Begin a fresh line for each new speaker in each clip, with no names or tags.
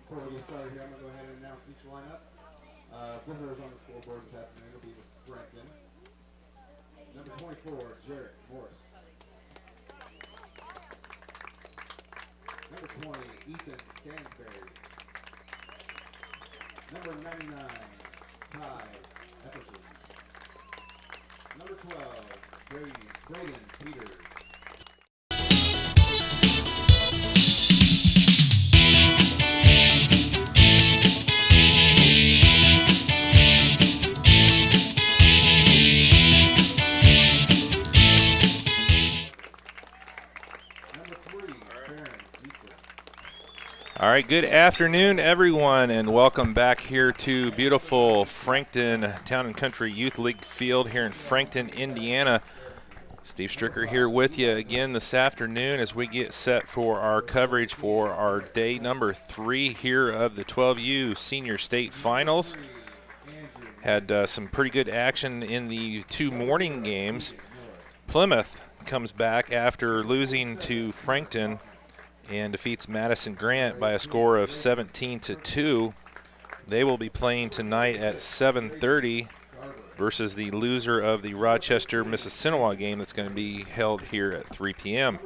Before we get started here, I'm going to go ahead and announce each lineup. Visitors on the scoreboard this afternoon will be with Frankton. Number 24, Jarrett Morris. Number 20, Ethan Stansbury. Number 99, Ty Epperson. Number 12, Braden Peters.
All right, good afternoon, everyone, and welcome back here to beautiful Frankton Town and Country Youth League field here in Frankton, Indiana. Steve Stricker here with you again this afternoon as we get set for our coverage for our day number 3 here of the 12U Senior State Finals. Had some pretty good action in the 2 morning games. Plymouth comes back after losing to Frankton and defeats Madison Grant by a score of 17-2. They will be playing tonight at 7:30 versus the loser of the Rochester-Mississinewa game that's going to be held here at 3 p.m.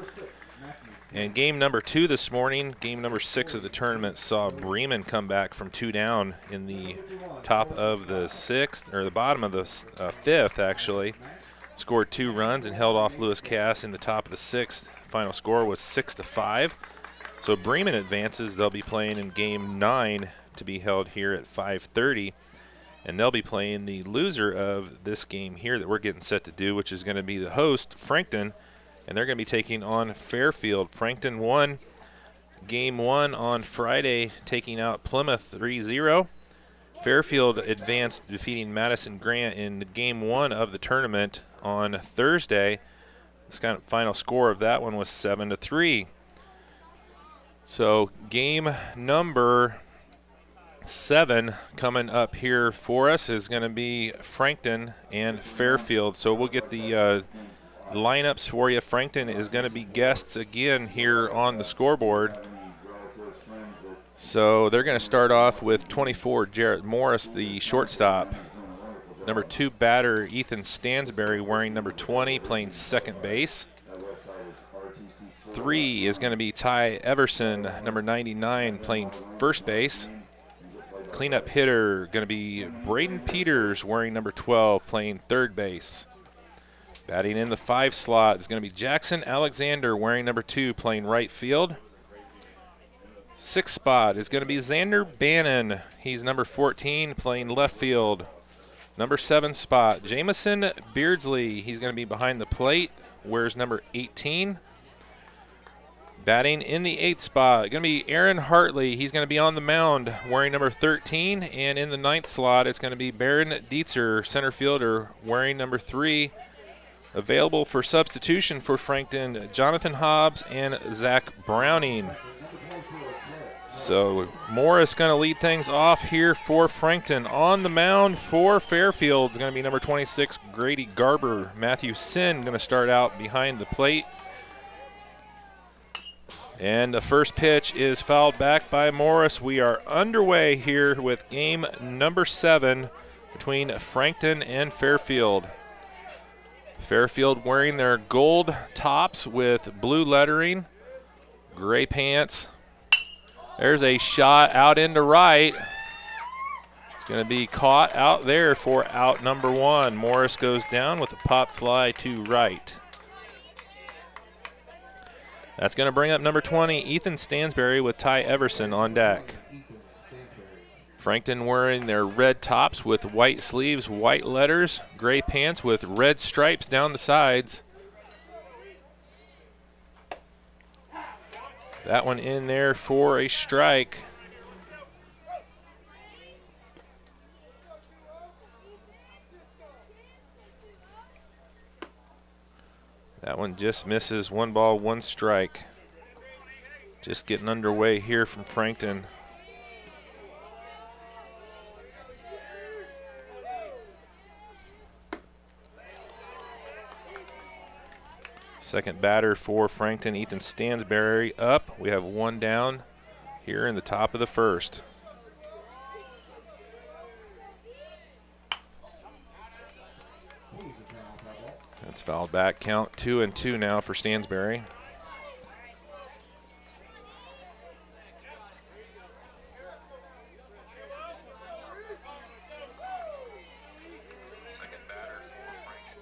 And game number 2 this morning, game number 6 of the tournament, saw Bremen come back from 2 down in the top of the 6th, or the bottom of the 5th actually. Scored 2 runs and held off Lewis Cass in the top of the 6th. Final score was 6-5. So Bremen advances. They'll be playing in game 9 to be held here at 5:30. And they'll be playing the loser of this game here that we're getting set to do, which is going to be the host, Frankton. And they're going to be taking on Fairfield. Frankton won game 1 on Friday, taking out Plymouth 3-0. Fairfield advanced, defeating Madison Grant in game 1 of the tournament on Thursday. The kind of final score of that one was 7-3. So game number 7 coming up here for us is going to be Frankton and Fairfield. So we'll get the lineups for you. Frankton is going to be guests again here on the scoreboard. So they're going to start off with 24, Jarrett Morris, the shortstop. Number 2 batter, Ethan Stansbury, wearing number 20, playing second base. 3 is going to be Ty Everson, number 99, playing first base. Cleanup hitter going to be Braden Peters, wearing number 12, playing third base. Batting in the 5 slot is going to be Jackson Alexander, wearing number 2, playing right field. 6th spot is going to be Xander Bannon. He's number 14, playing left field. Number 7 spot, Jamison Beardsley. He's going to be behind the plate, wears number 18. Batting in the 8th spot, going to be Aaron Hartley. He's going to be on the mound, wearing number 13. And in the 9th slot, it's going to be Baron Dietzer, center fielder, wearing number 3. Available for substitution for Frankton, Jonathan Hobbs and Zach Browning. So Morris going to lead things off here for Frankton. On the mound for Fairfield is going to be number 26, Grady Garber. Matthew Sin going to start out behind the plate. And the first pitch is fouled back by Morris. We are underway here with game number 7 between Frankton and Fairfield. Fairfield wearing their gold tops with blue lettering, gray pants. There's a shot out into right. It's going to be caught out there for out number 1. Morris goes down with a pop fly to right. That's going to bring up number 20, Ethan Stansbury, with Ty Everson on deck. Frankton wearing their red tops with white sleeves, white letters, gray pants with red stripes down the sides. That one in there for a strike. That one just misses. 1 ball, 1 strike. Just getting underway here from Frankton. Second batter for Frankton, Ethan Stansbury up. We have 1 down. here in the top of the first. That's fouled back. Count 2-2 now for Stansbury.
Second batter for Frankton.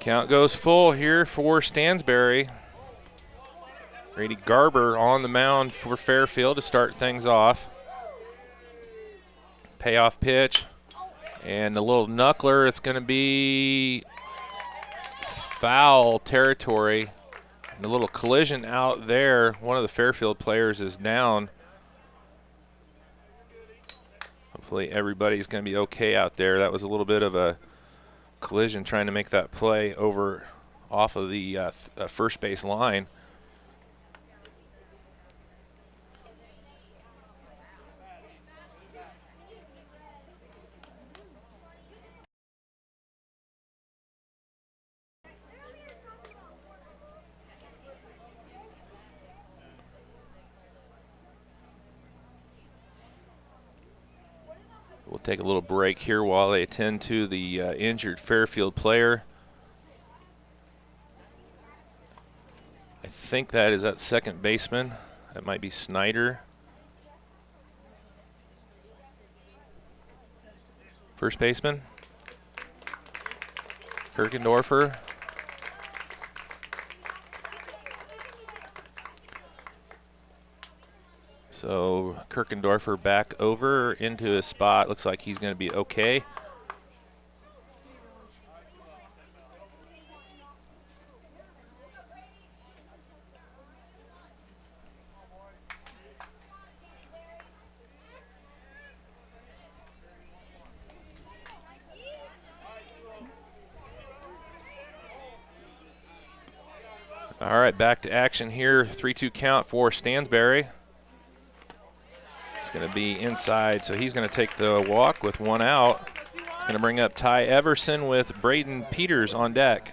Count goes full here for Stansbury. Grady Garber on the mound for Fairfield to start things off. Payoff pitch. And the little knuckler, it's going to be foul territory. And the little collision out there, one of the Fairfield players is down. Hopefully everybody's going to be okay out there. That was a little bit of a collision trying to make that play over off of the first base line. We'll take a little break here while they attend to the injured Fairfield player. I think that is that second baseman. That might be Snider. First baseman, Kirkendorfer. So Kirkendorfer back over into his spot. Looks like he's going to be okay. All right, back to action here. 3-2 count for Stansbury. It's going to be inside, so he's going to take the walk with one out. Going to bring up Ty Everson with Braden Peters on deck.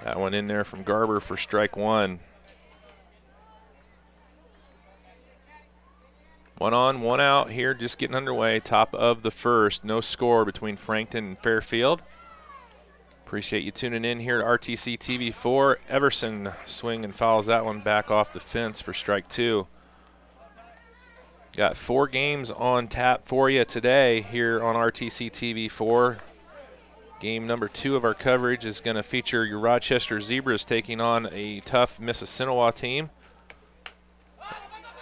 That one in there from Garber for strike one. 1 on, 1 out here, just getting underway. Top of the first. No score between Frankton and Fairfield. Appreciate you tuning in here to RTC TV4. Everson swing and fouls that one back off the fence for strike two. Got 4 games on tap for you today here on RTC TV4. Game number 2 of our coverage is going to feature your Rochester Zebras taking on a tough Mississinewa team.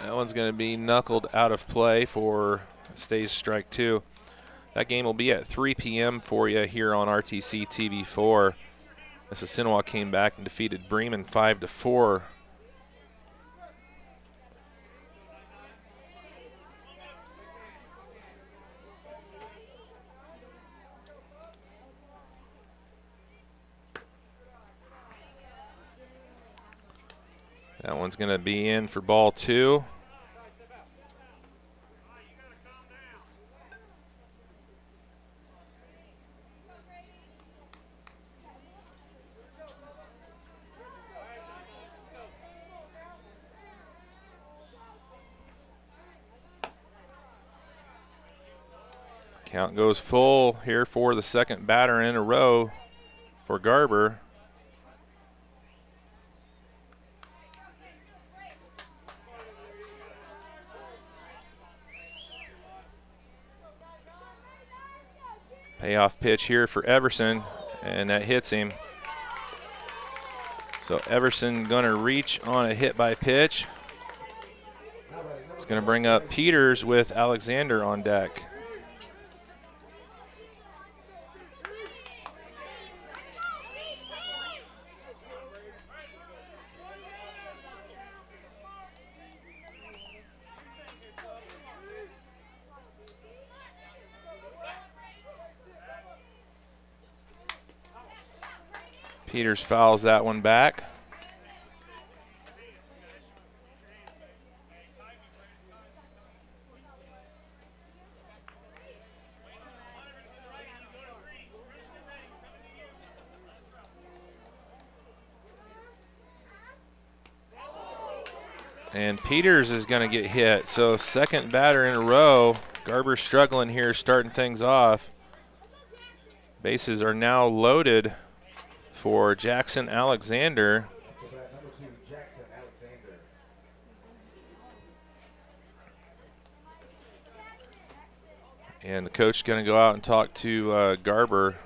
That one's going to be knuckled out of play for stays strike 2. That game will be at 3 p.m. for you here on RTC TV4. Mississinewa came back and defeated Bremen 5-4. That one's going to be in for ball 2. Count goes full here for the second batter in a row for Garber. Payoff pitch here for Everson, and that hits him. So Everson going to reach on a hit by pitch. It's going to bring up Peters with Alexander on deck. Peters fouls that one back. And Peters is going to get hit. So second batter in a row. Garber struggling here, starting things off. Bases are now loaded for Jackson Alexander.
Number 2, Jackson Alexander.
And the coach is going to go out and talk to Garber.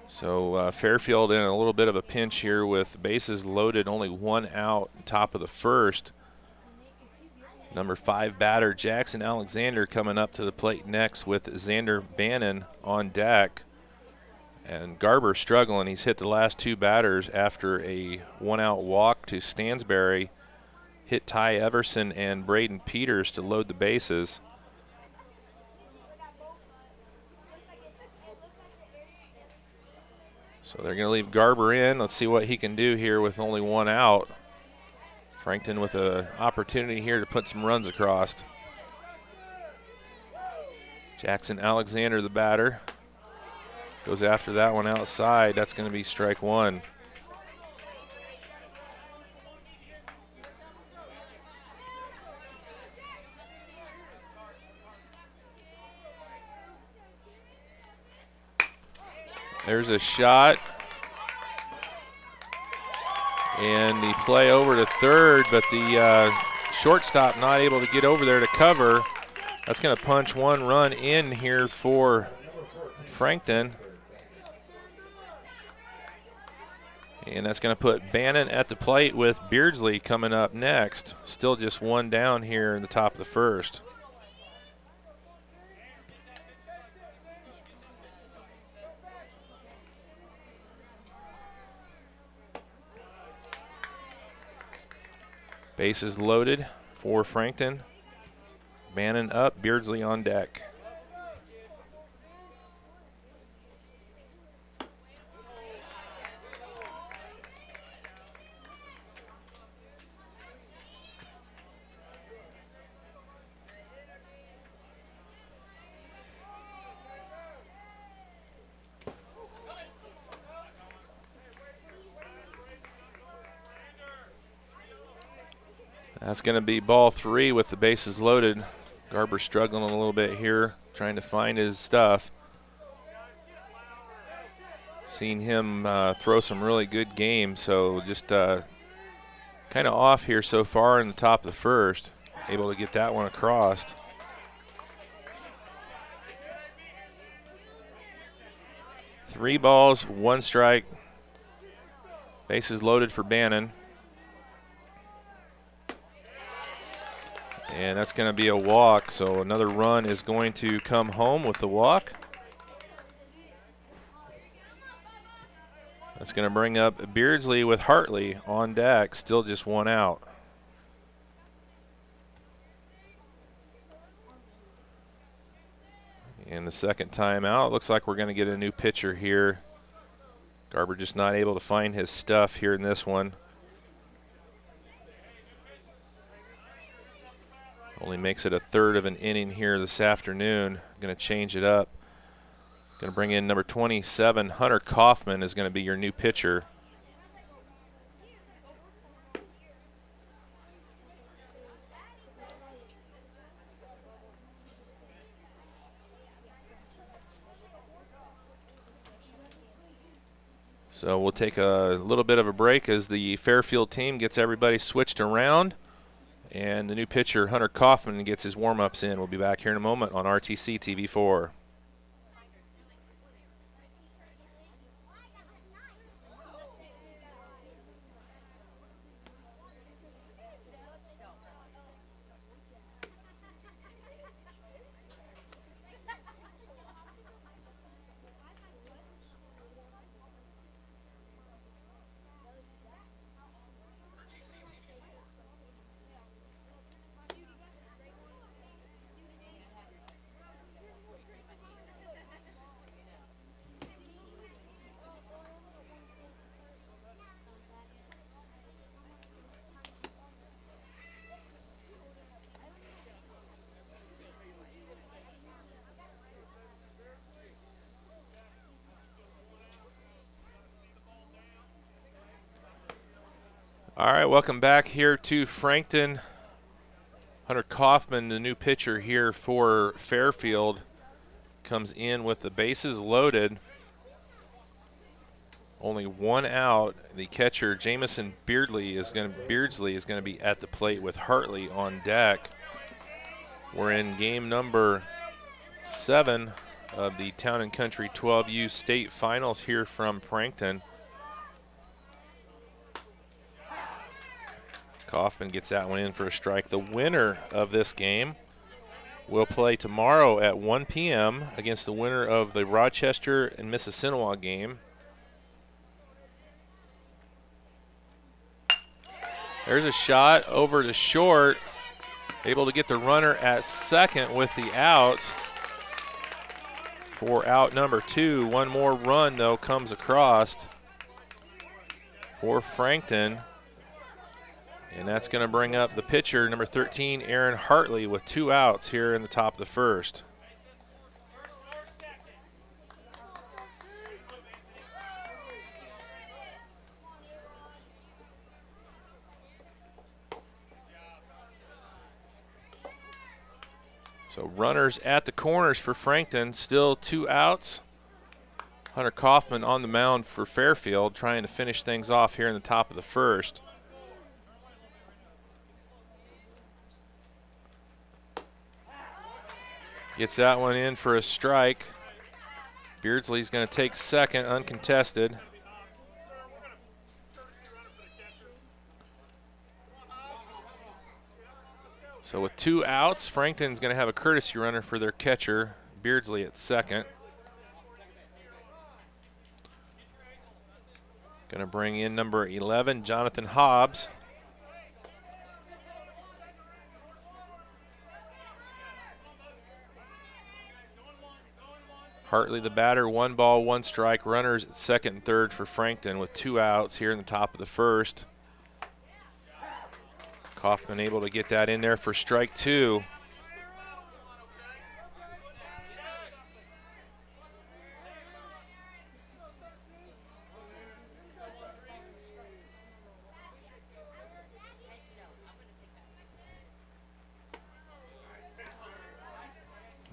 So Fairfield in a little bit of a pinch here with bases loaded, only one out, top of the first. Number 5 batter Jackson Alexander coming up to the plate next with Xander Bannon on deck. And Garber struggling. He's hit the last 2 batters after a one-out walk to Stansbury. Hit Ty Everson and Braden Peters to load the bases. So they're going to leave Garber in. Let's see what he can do here with only one out. Frankton with an opportunity here to put some runs across. Jackson Alexander, the batter, goes after that one outside. That's going to be strike 1. There's a shot. And the play over to third, but the shortstop not able to get over there to cover. That's going to punch 1 run in here for Frankton. And that's going to put Bannon at the plate with Beardsley coming up next. Still just 1 down here in the top of the first. Bases loaded for Frankton. Bannon up, Beardsley on deck. That's going to be ball 3 with the bases loaded. Garber struggling a little bit here, trying to find his stuff. Seen him throw some really good games, so just kind of off here so far in the top of the first. Able to get that one across. Three balls, 1 strike. Bases loaded for Bannon. And that's going to be a walk, so another run is going to come home with the walk. That's going to bring up Beardsley with Hartley on deck, still just 1 out. And the second time out, looks like we're going to get a new pitcher here. Garber just not able to find his stuff here in this one. Only makes it a third of an inning here this afternoon. Going to change it up. Going to bring in number 27, Hunter Kaufman is going to be your new pitcher. So we'll take a little bit of a break as the Fairfield team gets everybody switched around. And the new pitcher, Hunter Kaufman, gets his warm-ups in. We'll be back here in a moment on RTC TV4. All right, welcome back here to Frankton. Hunter Kaufman, the new pitcher here for Fairfield, comes in with the bases loaded. Only one out. The catcher, Jamison Beardsley, is going to be at the plate with Hartley on deck. We're in game number 7 of the Town and Country 12U state finals here from Frankton. Kaufman gets that one in for a strike. The winner of this game will play tomorrow at 1 p.m. against the winner of the Rochester and Mississinewa game. There's a shot over to short. Able to get the runner at second with the out for out number 2. One more run, though, comes across for Frankton. And that's going to bring up the pitcher, number 13, Aaron Hartley, with 2 outs here in the top of the first. So runners at the corners for Frankton, still 2 outs. Hunter Kaufman on the mound for Fairfield, trying to finish things off here in the top of the first. Gets that one in for a strike. Beardsley's going to take second, uncontested. So with 2 outs, Frankton's going to have a courtesy runner for their catcher, Beardsley at second. Going to bring in number 11, Jonathan Hobbs. Hartley the batter, 1 ball, 1 strike. Runners at second and third for Frankton with 2 outs here in the top of the first. Kaufman able to get that in there for strike 2.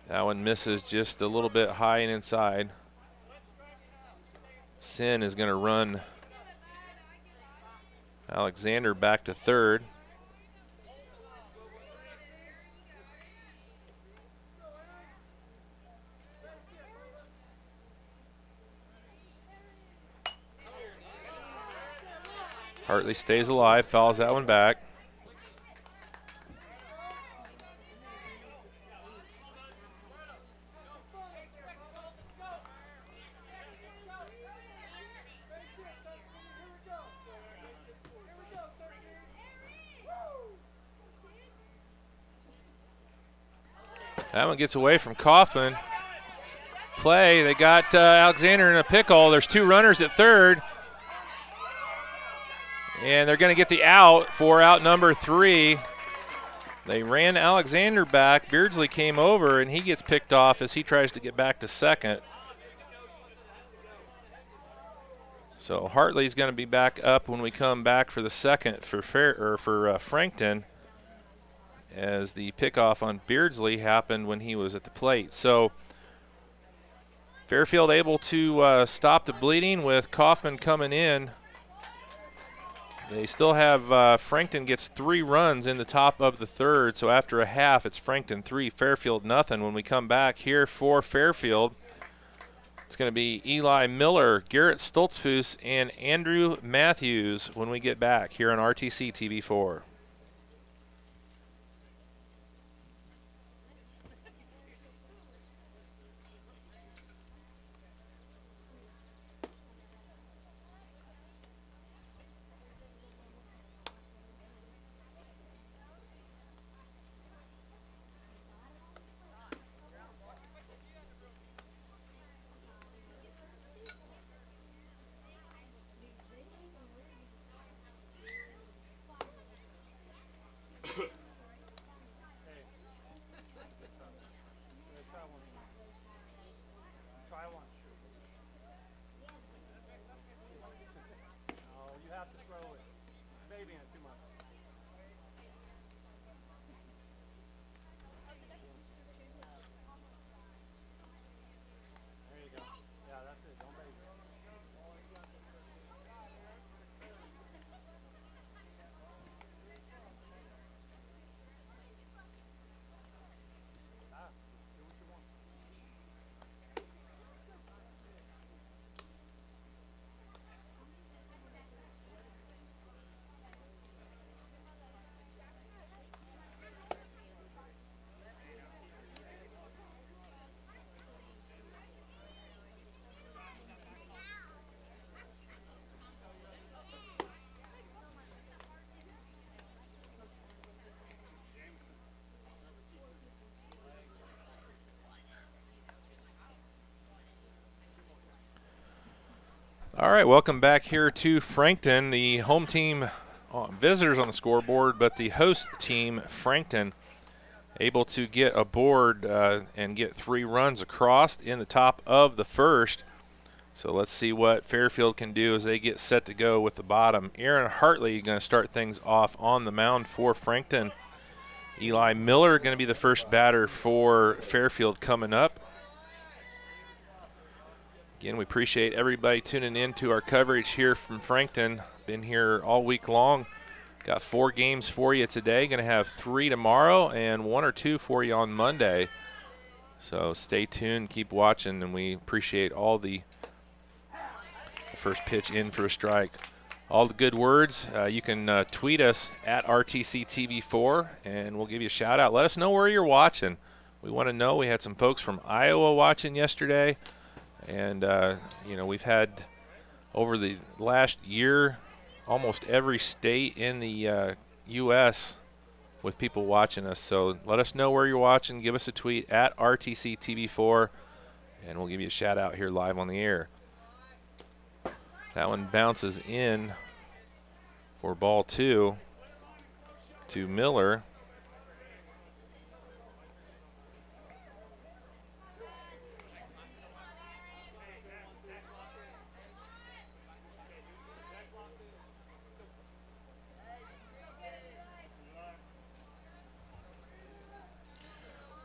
That one misses just a little bit high and inside. Sin is going to run Alexander back to third. Hartley stays alive, fouls that one back. That one gets away from Kaufman. Play, they got Alexander in a pickle. There's 2 runners at third. And they're going to get the out for out number 3. They ran Alexander back. Beardsley came over, and he gets picked off as he tries to get back to second. So Hartley's going to be back up when we come back for the second for Frankton, as the pickoff on Beardsley happened when he was at the plate. So Fairfield able to stop the bleeding with Kaufman coming in. They still have Frankton gets 3 runs in the top of the third. So after a half, it's Frankton 3, Fairfield nothing. When we come back here for Fairfield, it's going to be Eli Miller, Garrett Stoltzfus, and Andrew Matthews when we get back here on RTC TV4. All right, welcome back here to Frankton. The home team visitors on the scoreboard, but the host team, Frankton, able to get aboard and get 3 runs across in the top of the first. So let's see what Fairfield can do as they get set to go with the bottom. Aaron Hartley going to start things off on the mound for Frankton. Eli Miller going to be the first batter for Fairfield coming up. Again, we appreciate everybody tuning in to our coverage here from Frankton. Been here all week long. Got 4 games for you today. Going to have 3 tomorrow and 1 or 2 for you on Monday. So stay tuned, keep watching, and we appreciate all the first pitch in for a strike. All the good words. You can tweet us at RTCTV4, and we'll give you a shout out. Let us know where you're watching. We want to know. We had some folks from Iowa watching yesterday. And, we've had over the last year almost every state in the U.S. with people watching us. So let us know where you're watching. Give us a tweet at RTCTV4, and we'll give you a shout-out here live on the air. That one bounces in for ball 2 to Miller.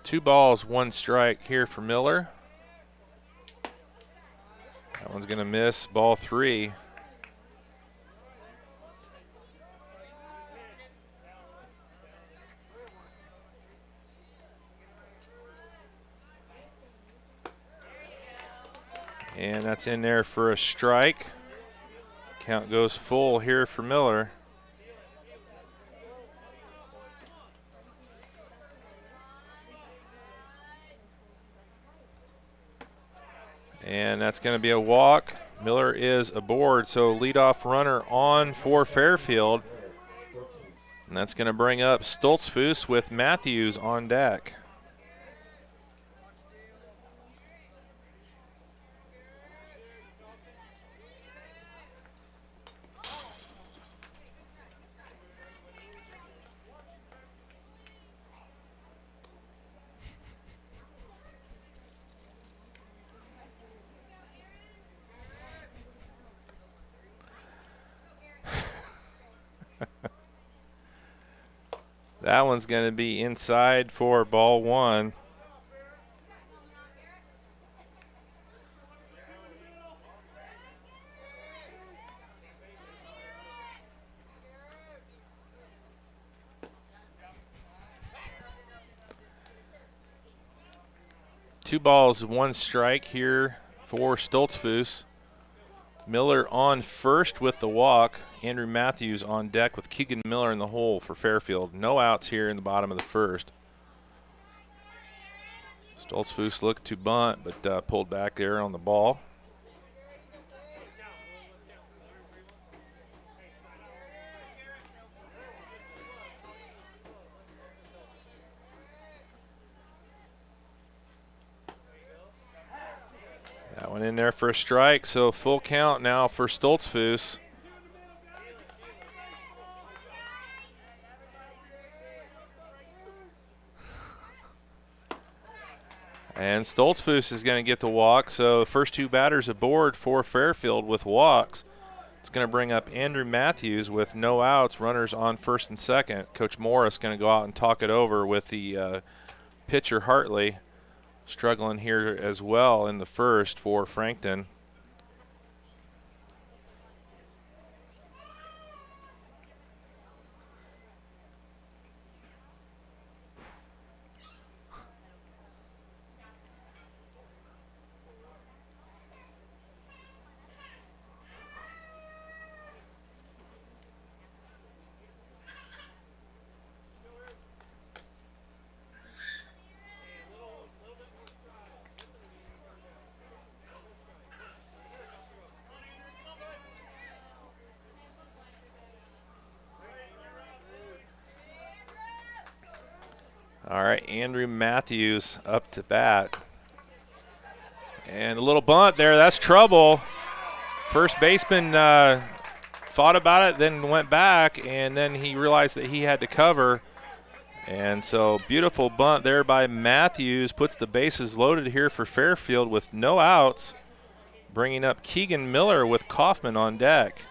Two balls, 1 strike here for Miller. That one's going to miss, ball 3. And that's in there for a strike. Count goes full here for Miller. And that's going to be a walk. Miller is aboard, so leadoff runner on for Fairfield. And that's going to bring up Stoltzfus with Matthews on deck. That one's going to be inside for ball 1. Two balls, 1 strike here for Stoltzfus. Miller on first with the walk. Andrew Matthews on deck with Keegan Miller in the hole for Fairfield. No outs here in the bottom of the first. Stoltzfus looked to bunt, but pulled back there on the ball. That one in there for a strike, so full count now for Stoltzfus. And Stoltzfus is going to get the walk, so first 2 batters aboard for Fairfield with walks. It's going to bring up Andrew Matthews with no outs, runners on first and second. Coach Morris going to go out and talk it over with the pitcher Hartley. Struggling here as well in the first for Frankton. All right, Andrew Matthews up to bat. And a little bunt there, that's trouble First baseman thought about it, then went back, and then he realized that he had to cover. And so beautiful bunt there by Matthews puts the bases loaded here for Fairfield with no outs, bringing up Keegan Miller with Kaufman on deck.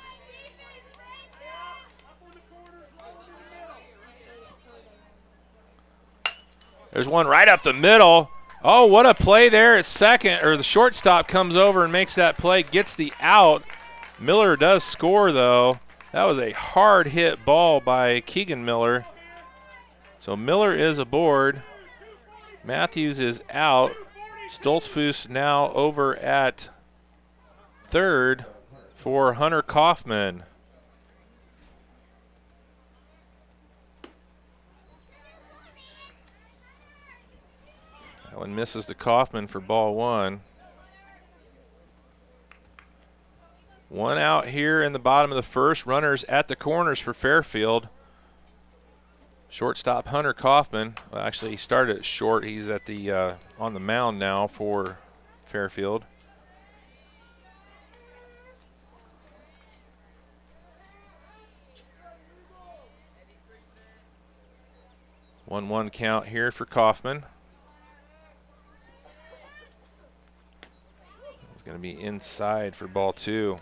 There's one right up the middle. Oh, what a play there at second, or the shortstop comes over and makes that play, gets the out. Miller does score, though. That was a hard hit ball by Keegan Miller. So Miller is aboard. Matthews is out. Stoltzfus now over at third for Hunter Kaufman. That one misses to Kaufman for ball one. One out here in the bottom of the first. Runners at the corners for Fairfield. Shortstop Hunter Kaufman. Well, actually, he started at short. He's at the on the mound now for Fairfield. One count here for Kaufman. It's going to be inside for ball two.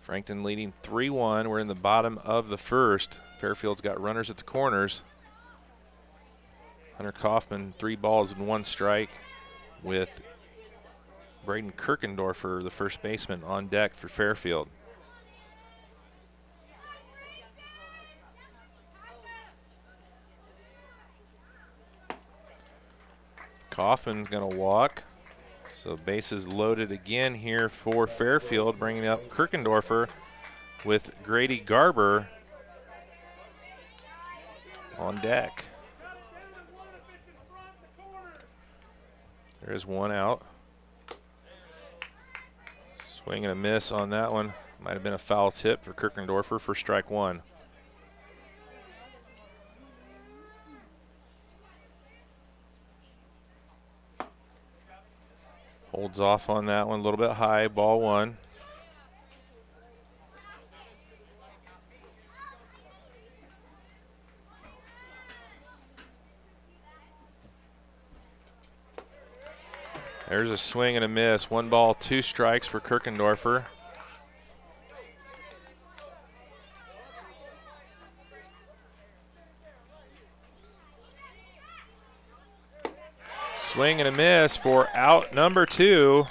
Frankton leading 3-1. We're in the bottom of the first. Fairfield's got runners at the corners. Hunter Kaufman, 3 balls and 1 strike with Braden Kirkendorfer, the first baseman, on deck for Fairfield. Kaufman's going to walk. So bases loaded again here for Fairfield, bringing up Kirkendorfer with Grady Garber on deck. There's one out. Swing and a miss on that one. Might have been a foul tip for Kirkendorfer for strike one. Holds off on that one a little bit high, ball one. There's a swing and a miss. 1 ball, 2 strikes for Kirkendorfer. Swing and a miss for out number 2.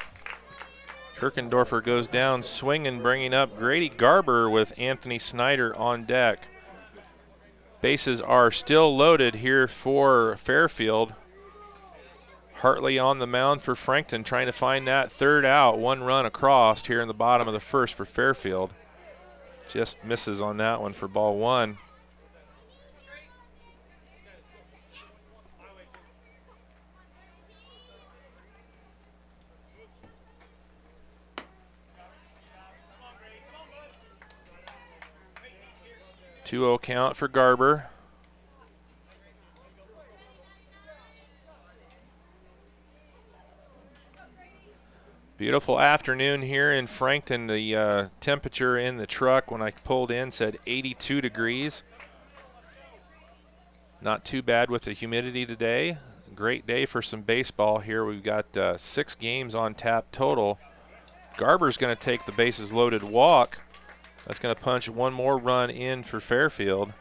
Kirkendorfer goes down swinging, bringing up Grady Garber with Anthony Snider on deck. Bases are still loaded here for Fairfield. Hartley on the mound for Frankton, trying to find that third out. 1 run across here in the bottom of the first for Fairfield. Just misses on that one for ball one. Two-0 count for Garber. Beautiful afternoon here in Frankton. The temperature in the truck when I pulled in said 82 degrees. Not too bad with the humidity today. Great day for some baseball here. We've got 6 games on tap total. Garber's going to take the bases loaded walk. That's going to punch 1 more run in for Fairfield.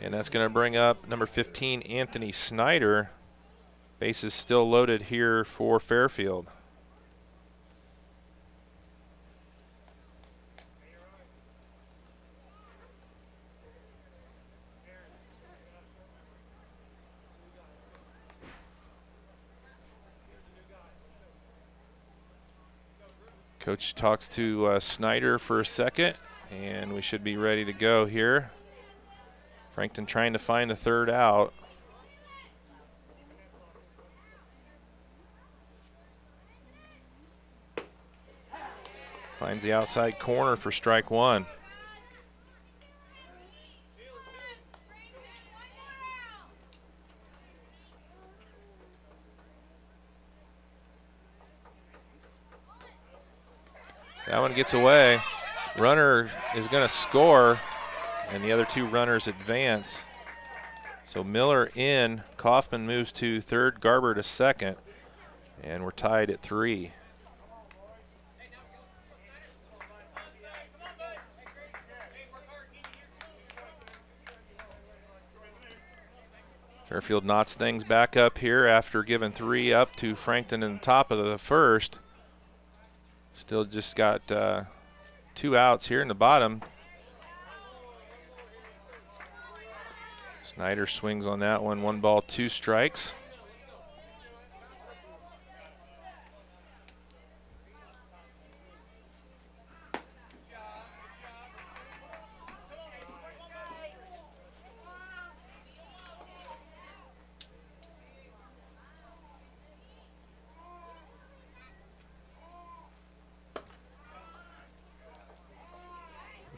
And that's going to bring up number 15, Anthony Snider. Bases still loaded here for Fairfield. Coach talks to Snider for a second, and we should be ready to go here. Frankton trying to find the third out. Finds the outside corner for strike one. That one gets away. Runner is going to score, and the other two runners advance. So Miller in, Kaufman moves to third, Garber to second, and we're tied at 3. Fairfield knots things back up here after giving 3 up to Frankton in the top of the first. Still just got 2 outs here in the bottom. Snider swings on that one. 1 ball, 2 strikes.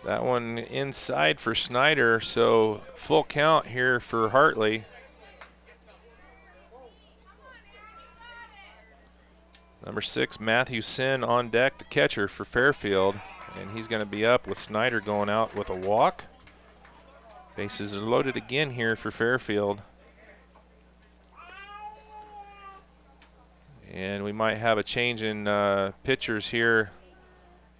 That one inside for Snider, so full count here for Hartley. Number 6, Matthew Sin on deck, the catcher for Fairfield, and he's going to be up with Snider going out with a walk. Bases are loaded again here for Fairfield. And we might have a change in pitchers here.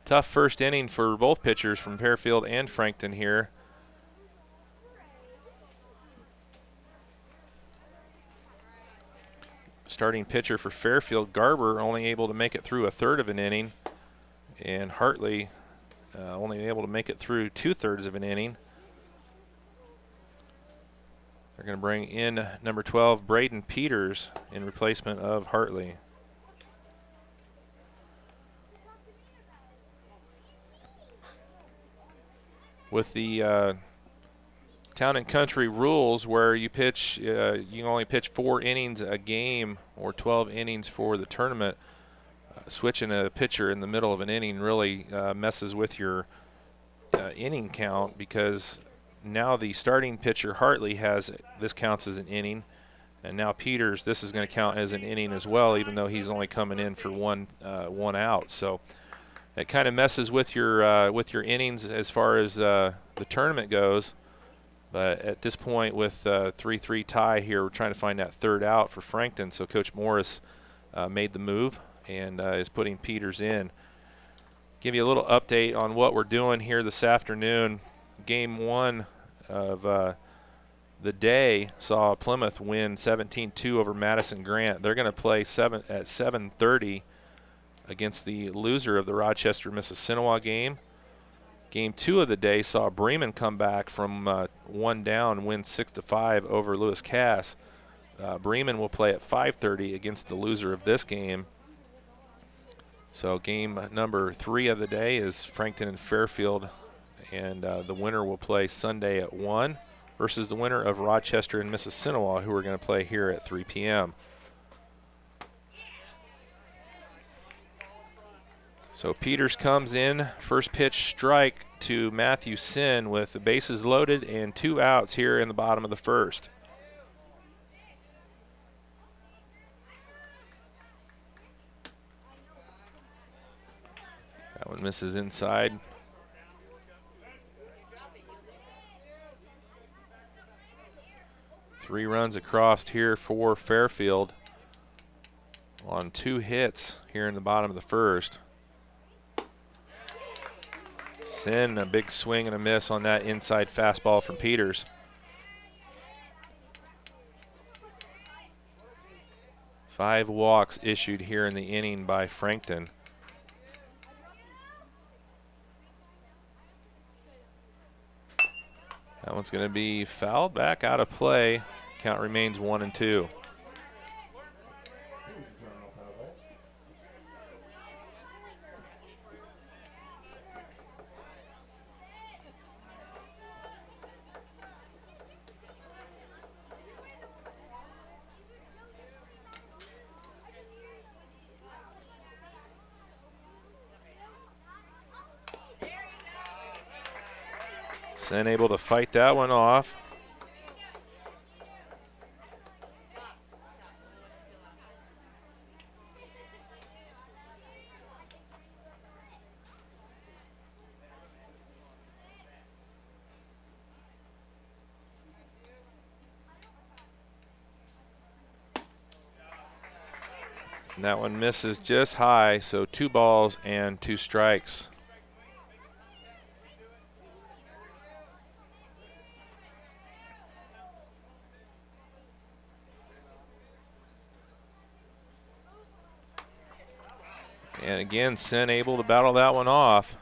Tough first inning for both pitchers from Fairfield and Frankton here. Starting pitcher for Fairfield, Garber, only able to make it through a third of an inning, and Hartley only able to make it through 2/3 of an inning. They're going to bring in number 12, Braden Peters, in replacement of Hartley. With the Town and Country rules, where you pitch, you can only pitch 4 innings a game or 12 innings for the tournament. Switching a pitcher in the middle of an inning really messes with your inning count, because now the starting pitcher Hartley has, this counts as an inning, and now Peters, this is going to count as an inning as well, even though he's only coming in for one out. So it kind of messes with your innings as far as the tournament goes. But at this point, with 3-3 tie here, we're trying to find that third out for Frankton. So Coach Morris made the move and is putting Peters in. Give you a little update on what we're doing here this afternoon. Game 1 of the day saw Plymouth win 17-2 over Madison Grant. They're going to play at 7:30 against the loser of the Rochester-Mississinewa game. Game 2 of the day saw Bremen come back from 1 down and win 6-5 over Lewis Cass. Bremen will play at 5:30 against the loser of this game. So game number 3 of the day is Frankton and Fairfield, and the winner will play Sunday at 1 versus the winner of Rochester and Mississinewa, who are going to play here at 3 p.m. So Peters comes in, first pitch strike to Matthew Sin with the bases loaded and 2 outs here in the bottom of the first. That one misses inside. Three runs across here for Fairfield on 2 hits here in the bottom of the first. Sin, a big swing and a miss on that inside fastball from Peters. Five walks issued here in the inning by Frankton. That one's going to be fouled back out of play. Count remains 1-2. Sin able to fight that one off. And that one misses just high, so 2 balls and 2 strikes. And again, Sin able to battle that one off.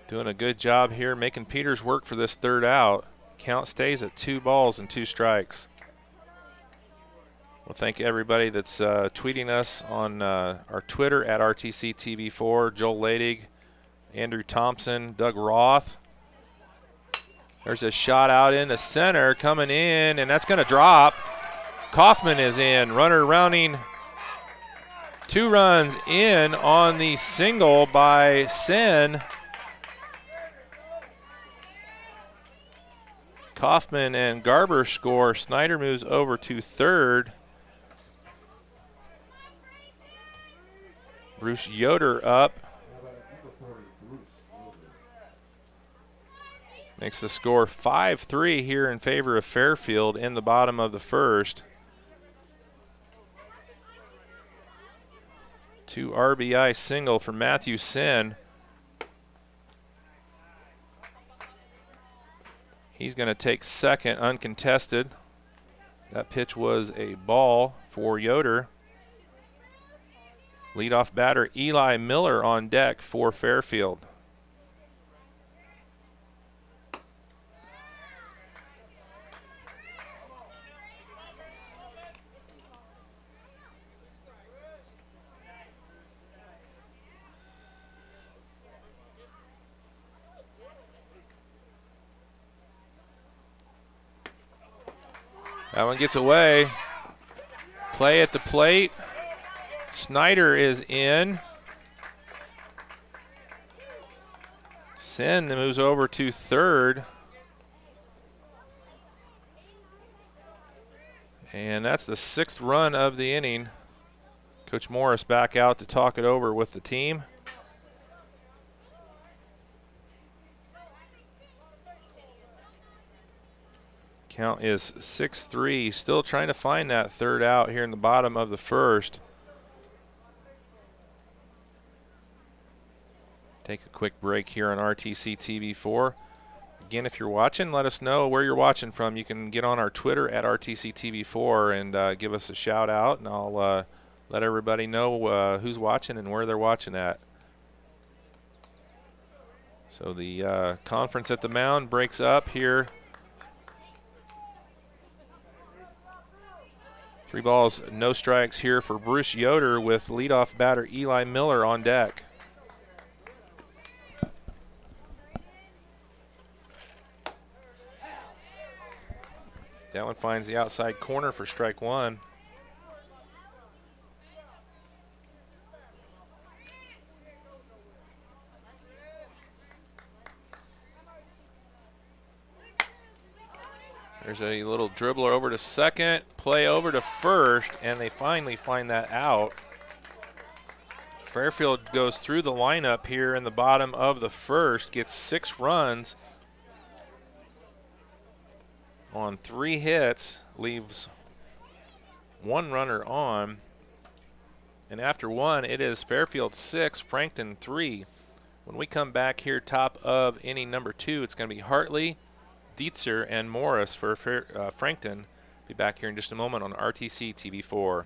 Doing a good job here, making Peters work for this 3rd out. Count stays at 2 balls and 2 strikes. Well, thank everybody that's tweeting us on our Twitter at RTCTV4, Joel Ladig, Andrew Thompson, Doug Roth. There's a shot out in the center coming in, and that's going to drop. Kaufman is in, runner rounding. 2 runs in on the single by Sin. Kaufman and Garber score. Snider moves over to 3rd. Bruce Yoder up. Makes the score 5-3 here in favor of Fairfield in the bottom of the 1st. 2 RBI single for Matthew Sin. He's going to take 2nd uncontested. That pitch was a ball for Yoder. Leadoff batter Eli Miller on deck for Fairfield. That one gets away. Play at the plate. Snider is in. Sin moves over to 3rd. And that's the 6th run of the inning. Coach Morris back out to talk it over with the team. Count is 6-3. Still trying to find that 3rd out here in the bottom of the 1st. Take a quick break here on RTC TV4. Again, if you're watching, let us know where you're watching from. You can get on our Twitter at RTC TV4 and give us a shout out, and I'll let everybody know who's watching and where they're watching at. So the conference at the mound breaks up here. 3 balls, no strikes here for Bruce Yoder with leadoff batter Eli Miller on deck. That one finds the outside corner for strike 1. There's a little dribbler over to 2nd, play over to 1st, and they finally find that out. Fairfield goes through the lineup here in the bottom of the 1st, gets 6 runs on 3 hits, leaves 1 runner on. And after 1, it is Fairfield 6, Frankton 3. When we come back here, top of inning number 2, it's going to be Hartley, Dietzer, and Morris for Frankton. Be back here in just a moment on RTC TV4.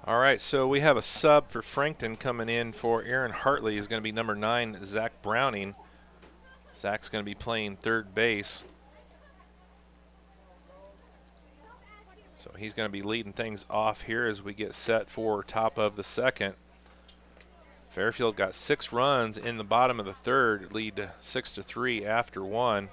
All right, so we have a sub for Frankton coming in for Aaron Hartley. Is going to be number 9, Zach Browning. Zach's going to be playing third base. So he's going to be leading things off here as we get set for top of the second. Fairfield got 6 runs in the bottom of the third, lead 6-3 after 1.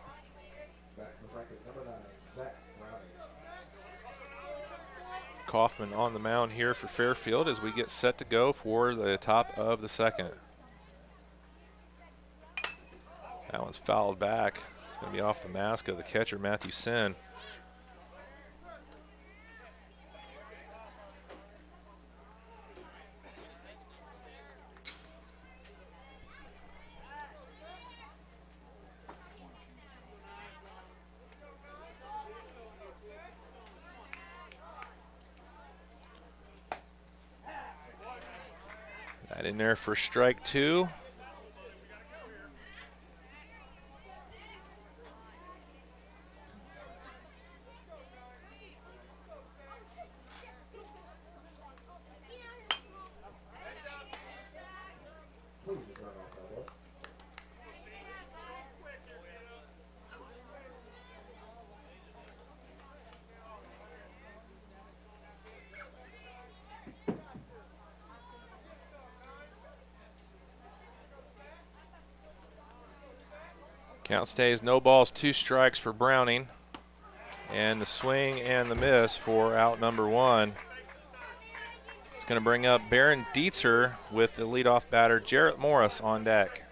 Kaufman on the mound here for Fairfield as we get set to go for the top of the second. That one's fouled back. It's going to be off the mask of the catcher, Matthew Sin. That in there for strike 2. Count stays no balls, 2 strikes for Browning. And the swing and the miss for out number 1. It's going to bring up Baron Dietzer with the leadoff batter, Jarrett Morris, on deck.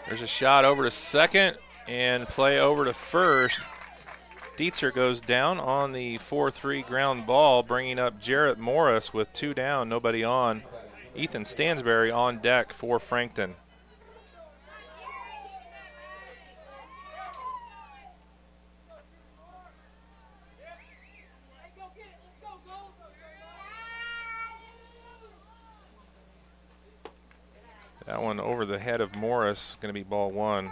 There's a shot over to second and play over to first. Dietzer goes down on the 4-3 ground ball, bringing up Jarrett Morris with 2 down, nobody on. Ethan Stansbury on deck for Frankton. That one over the head of Morris, going to be ball 1.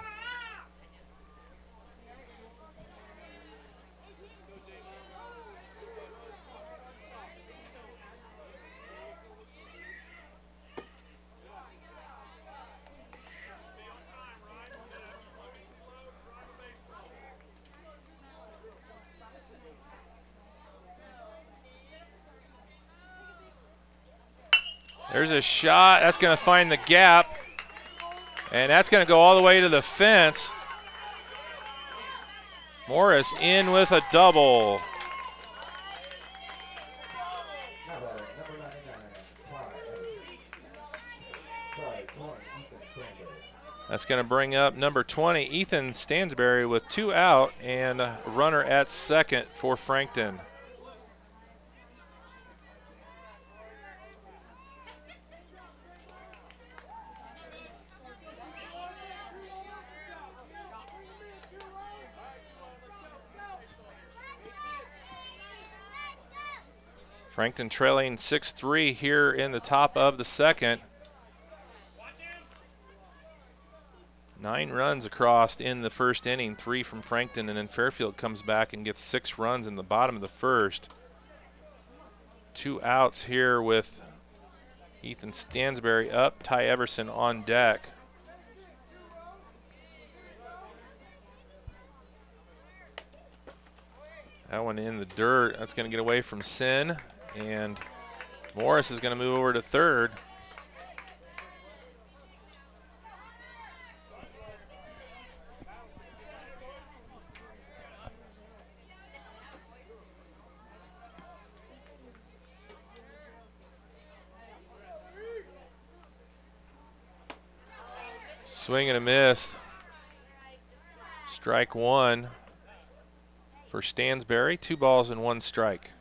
There's a shot. That's going to find the gap. And that's going to go all the way to the fence. Morris in with a double. That's going to bring up number 20, Ethan Stansbury, with 2 out and a runner at second for Frankton. Frankton trailing 6-3 here in the top of the second. 9 runs across in the first inning, 3 from Frankton, and then Fairfield comes back and gets 6 runs in the bottom of the first. 2 outs here with Ethan Stansbury up, Ty Everson on deck. That one in the dirt. That's going to get away from Sin, and Morris is going to move over to third. Swing and a miss. Strike one for Stansbury. 2 balls and 1 strike.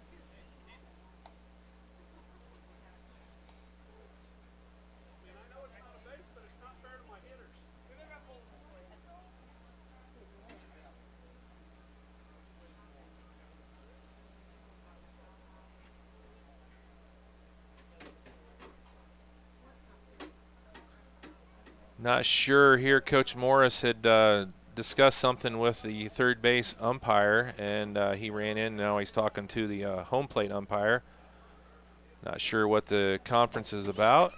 Not sure here. Coach Morris had discussed something with the third base umpire, and he ran in. Now he's talking to the home plate umpire. Not sure what the conference is about.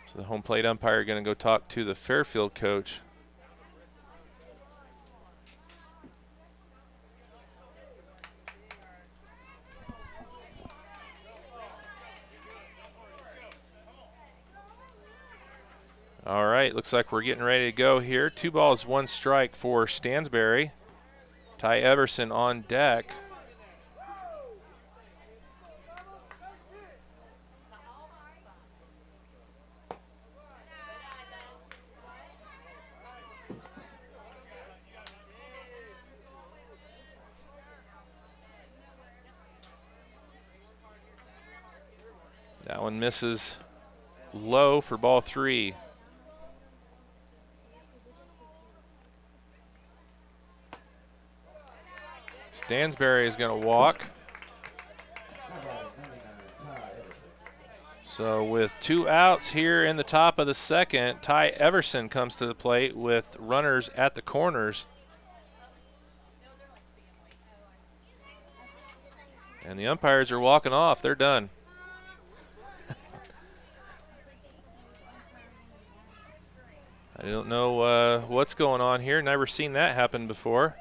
So the home plate umpire going to go talk to the Fairfield coach. All right, looks like we're getting ready to go here. 2 balls, 1 strike for Stansbury. Ty Everson on deck. That one misses low for ball 3. Stansbury is going to walk. So with 2 outs here in the top of the second, Ty Everson comes to the plate with runners at the corners. And the umpires are walking off. They're done. I don't know what's going on here. Never seen that happen before.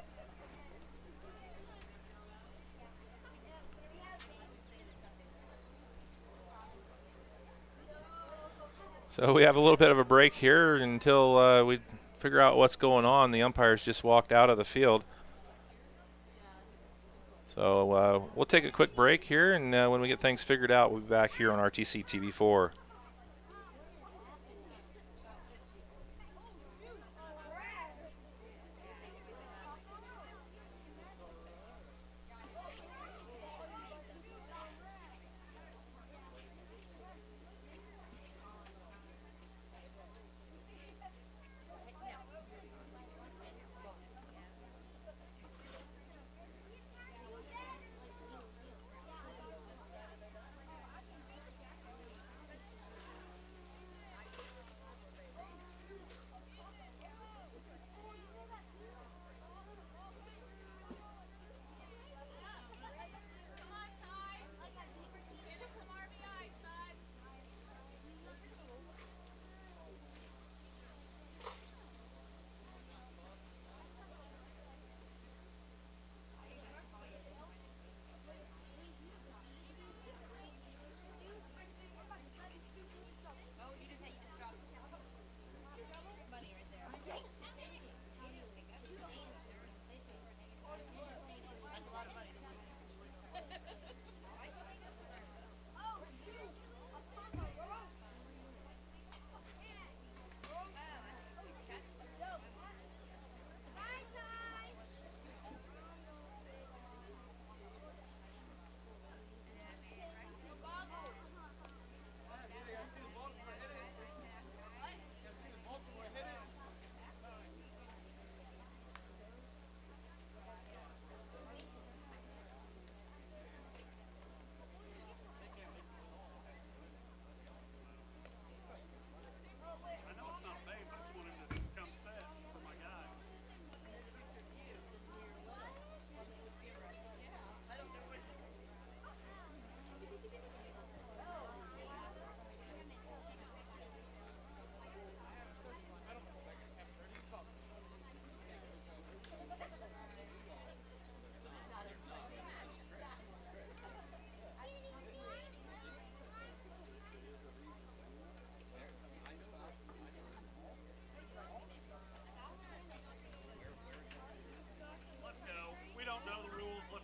So we have a little bit of a break here until we figure out what's going on. The umpires just walked out of the field. So we'll take a quick break here, and when we get things figured out, we'll be back here on RTC TV4.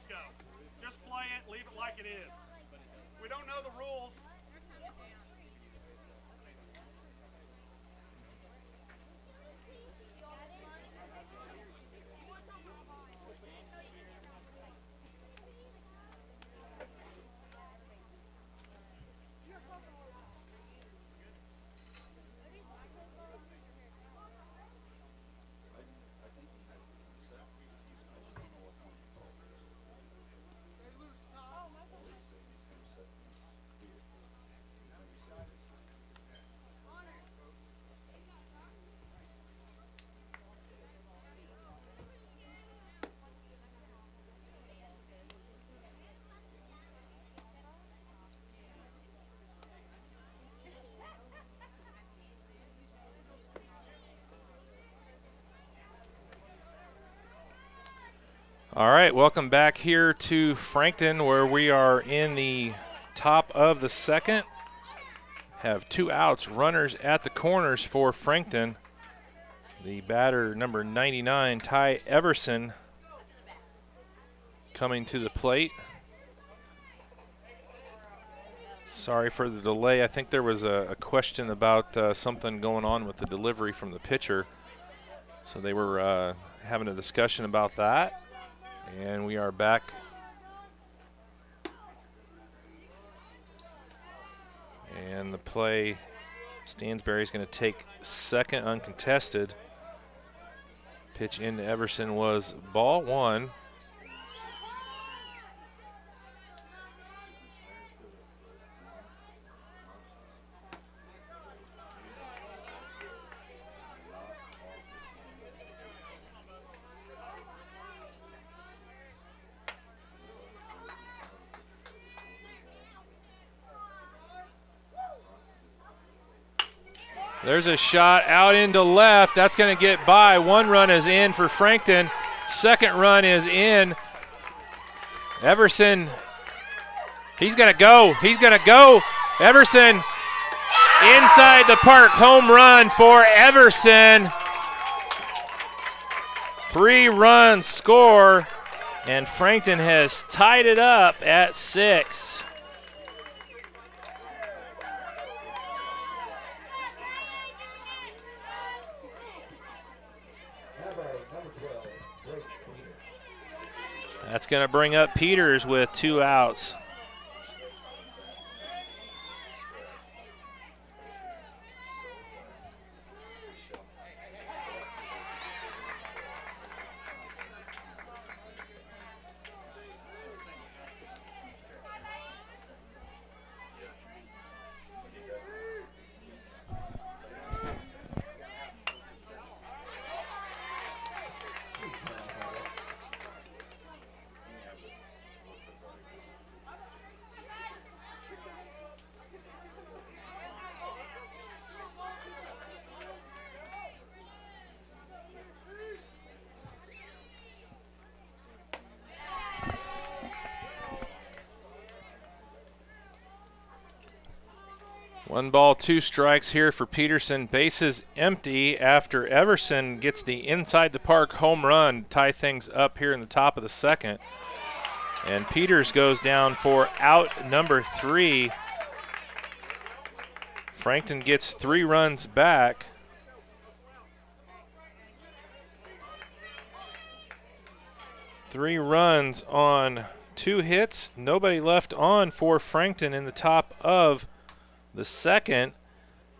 let's go. Just play it, leave it like it is. We don't know the rules.
All right, welcome back here to Frankton, where we are in the top of the second. Have 2 outs, runners at the corners for Frankton. The batter, number 99, Ty Everson, coming to the plate. Sorry for the delay. I think there was a question about something going on with the delivery from the pitcher. So they were having a discussion about that. And we are back. And the play, Stansbury is going to take second uncontested. Pitch into Everson was ball 1. There's a shot out into left. That's going to get by. 1 run is in for Frankton. Second run is in. Everson, he's going to go. He's going to go. Everson, inside the park, home run for Everson. 3-run score, and Frankton has tied it up at 6. That's going to bring up Peters with 2 outs. One ball, 2 strikes here for Peterson. Bases empty after Everson gets the inside the park home run to tie things up here in the top of the second. And Peters goes down for out number 3. Frankton gets 3 runs back. Three runs on 2 hits. Nobody left on for Frankton in the top of the second.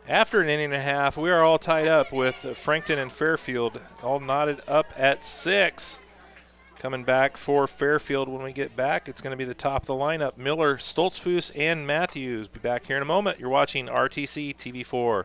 After an inning and a half, we are all tied up with Frankton and Fairfield, all knotted up at 6. Coming back for Fairfield when we get back, it's going to be the top of the lineup. Miller, Stoltzfus, and Matthews. Be back here in a moment. You're watching RTC TV4.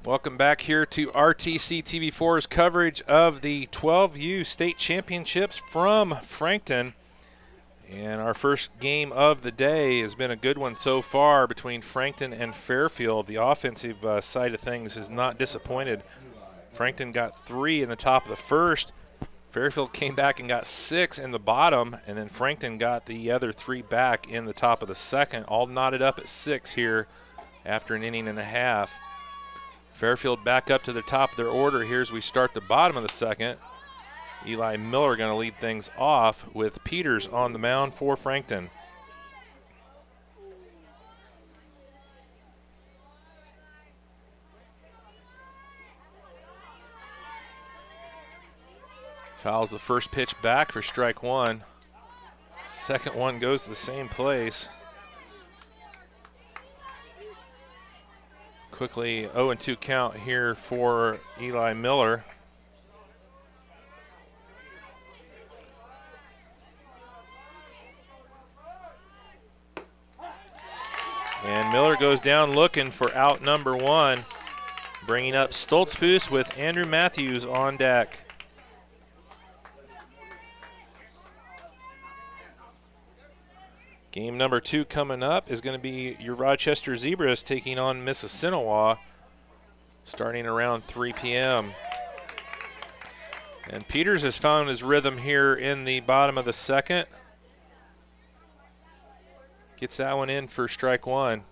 Welcome back here to RTC TV4's coverage of the 12U State Championships from Frankton. And our first game of the day has been a good one so far between Frankton and Fairfield. The offensive side of things has not disappointed. Frankton got 3 in the top of the first. Fairfield came back and got 6 in the bottom, and then Frankton got the other 3 back in the top of the second, all knotted up at 6 here after an inning and a half. Fairfield back up to the top of their order here as we start the bottom of the second. Eli Miller going to lead things off with Peters on the mound for Frankton. Fouls the first pitch back for strike 1. Second one goes to the same place. Quickly 0-2 count here for Eli Miller. And Miller goes down looking for out number 1, bringing up Stoltzfus with Andrew Matthews on deck. Game number 2 coming up is going to be your Rochester Zebras taking on Mississinewa starting around 3 p.m. And Peters has found his rhythm here in the bottom of the second. Gets that one in for strike 1.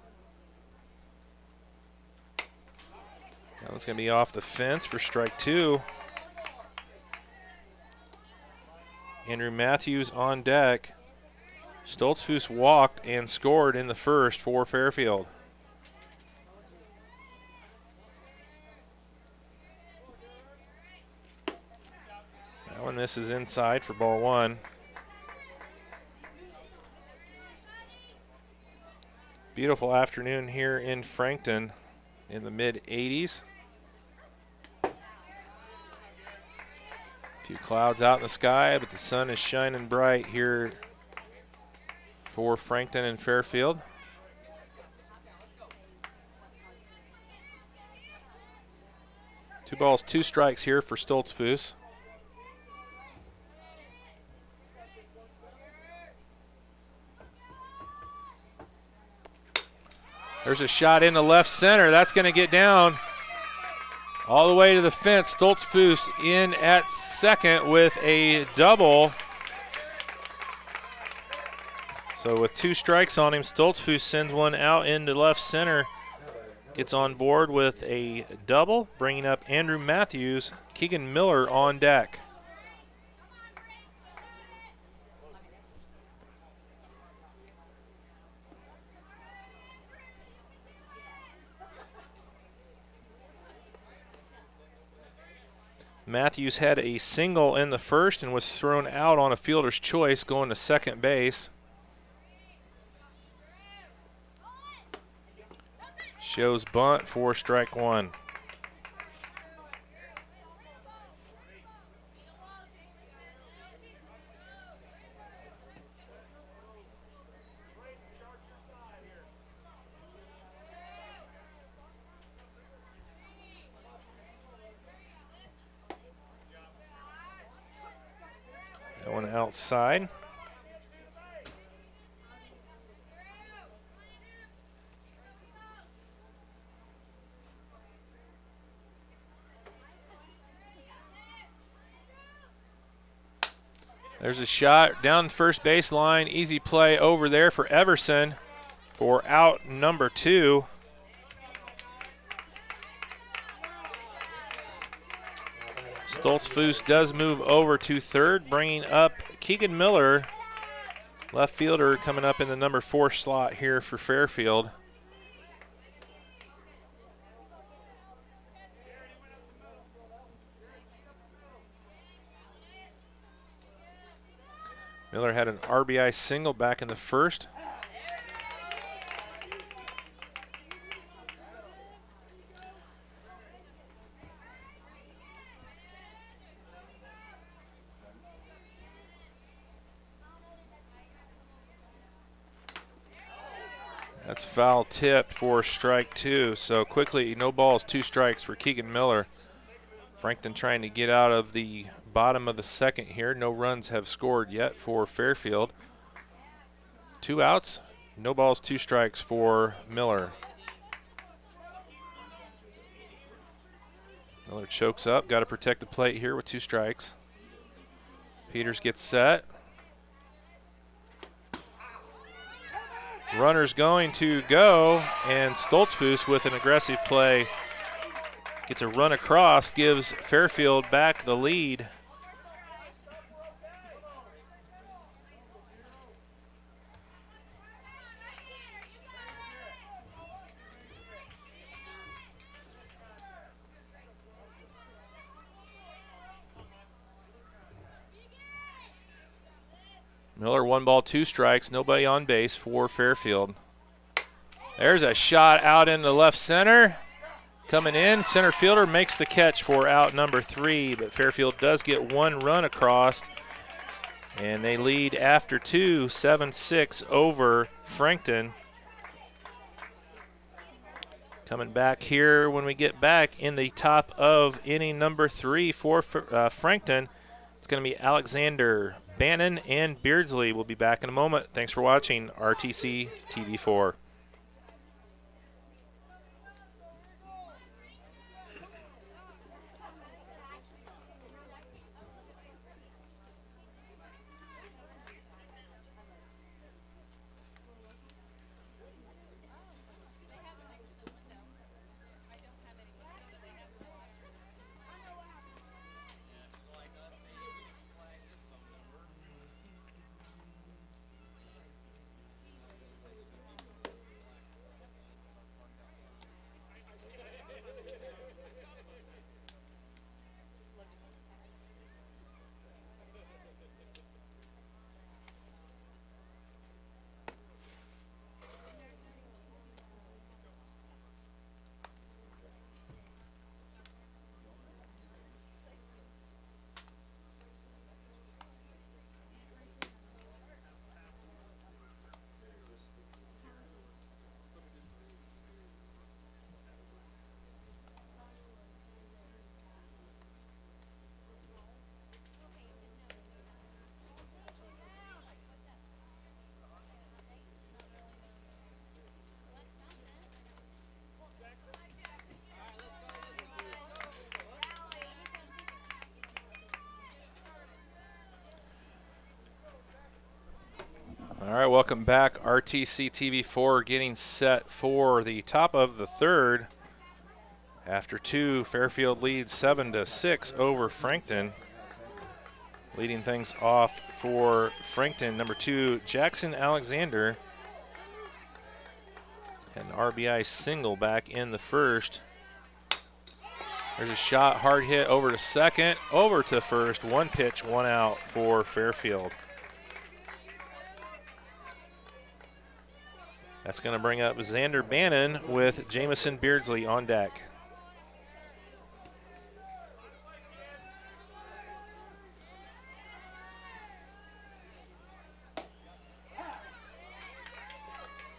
That one's going to be off the fence for strike 2. Andrew Matthews on deck. Stoltzfus walked and scored in the first for Fairfield. That one misses inside for ball 1. Beautiful afternoon here in Frankton in the mid-80s. A few clouds out in the sky, but the sun is shining bright here for Frankton and Fairfield. Two balls, 2 strikes here for Stoltzfus. There's a shot into left center. That's going to get down all the way to the fence. Stoltzfus in at second with a double. So with 2 strikes on him, Stoltzfus sends one out into left center. Gets on board with a double, bringing up Andrew Matthews. Keegan Miller on deck. Matthews had a single in the first and was thrown out on a fielder's choice going to second base. Shows bunt for strike 1. That one outside. There's a shot down the first baseline. Easy play over there for Everson for out number 2. Stoltzfus does move over to third, bringing up Keegan Miller, left fielder, coming up in the number 4 slot here for Fairfield. Miller had an RBI single back in the first. That's foul tip for strike 2. So quickly, no balls, 2 strikes for Keegan Miller. Frankton trying to get out of the bottom of the second here. No runs have scored yet for Fairfield. 2 outs, no balls, 2 strikes for Miller. Miller chokes up, got to protect the plate here with 2 strikes. Peters gets set. Runner's going to go, and Stoltzfus with an aggressive play gets a run across, gives Fairfield back the lead. Miller 1 ball, 2 strikes, nobody on base for Fairfield. There's a shot out in the left center. Coming in, center fielder makes the catch for out number 3, but Fairfield does get 1 run across, and they lead after 2, 7-6 over Frankton. Coming back here when we get back in the top of inning number 3 for Frankton, it's going to be Alexander, Bannon, and Beardsley. We'll be back in a moment. Thanks for watching RTC TV4. All right, welcome back. RTC TV4 getting set for the top of the third. After 2, Fairfield leads 7-6 over Frankton. Leading things off for Frankton, number 2, Jackson Alexander. An RBI single back in the first. There's a shot, hard hit over to second, over to first. 1 pitch, 1 out for Fairfield. That's going to bring up Xander Bannon with Jamison Beardsley on deck.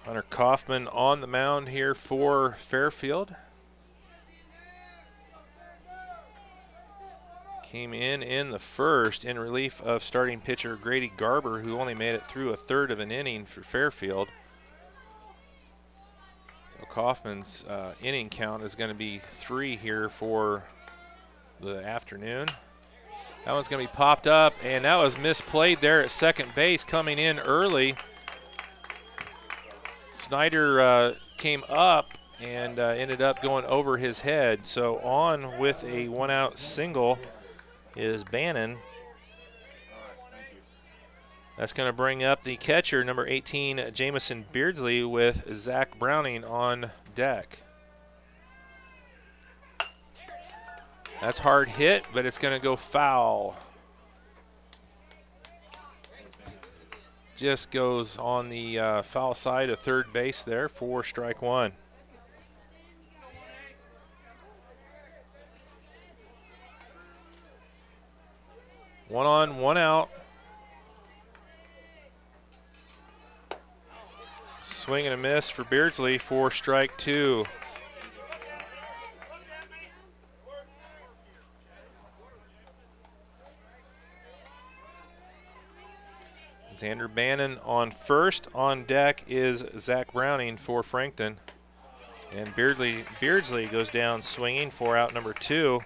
Hunter Kaufman on the mound here for Fairfield. Came in the first in relief of starting pitcher Grady Garber, who only made it through a third of an inning for Fairfield. So Kaufman's inning count is going to be 3 here for the afternoon. That one's going to be popped up, and that was misplayed there at second base. Coming in early, Snider came up and ended up going over his head. So on with a 1-out single is Bannon. That's going to bring up the catcher, number 18, Jamison Beardsley, with Zach Browning on deck. That's hard hit, but it's going to go foul. Just goes on the foul side of third base there for strike 1. One on, 1 out. Swing and a miss for Beardsley for strike 2. Xander Bannon on first. On deck is Zach Browning for Frankton. And Beardsley goes down swinging for out number 2.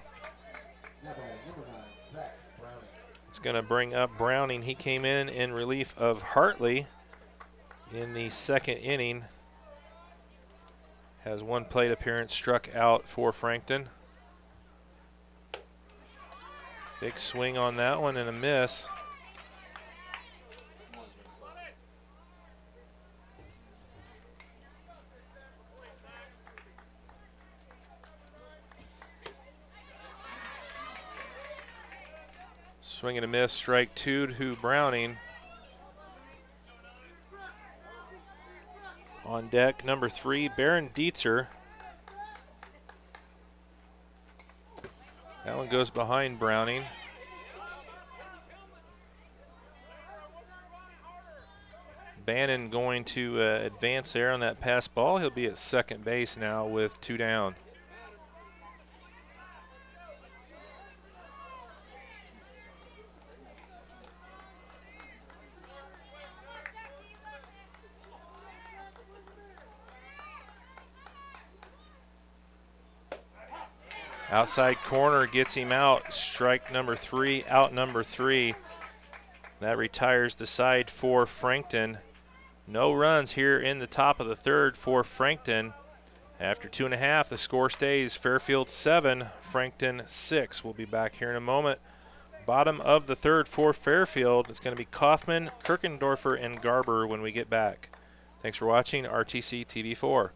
It's going to bring up Browning. He came in relief of Hartley in the second inning. Has one plate appearance, struck out for Frankton. Big swing on that one and a miss. Swing and a miss, strike 2 to Browning. On deck, number 3, Baron Dietzer. That one goes behind Browning. Bannon going to advance there on that pass ball. He'll be at second base now with 2 down. Outside corner gets him out. Strike number 3, out number 3. That retires the side for Frankton. No runs here in the top of the third for Frankton. After 2.5, the score stays Fairfield 7, Frankton 6. We'll be back here in a moment. Bottom of the third for Fairfield. It's going to be Kaufman, Kirkendorfer, and Garber when we get back. Thanks for watching RTC TV4.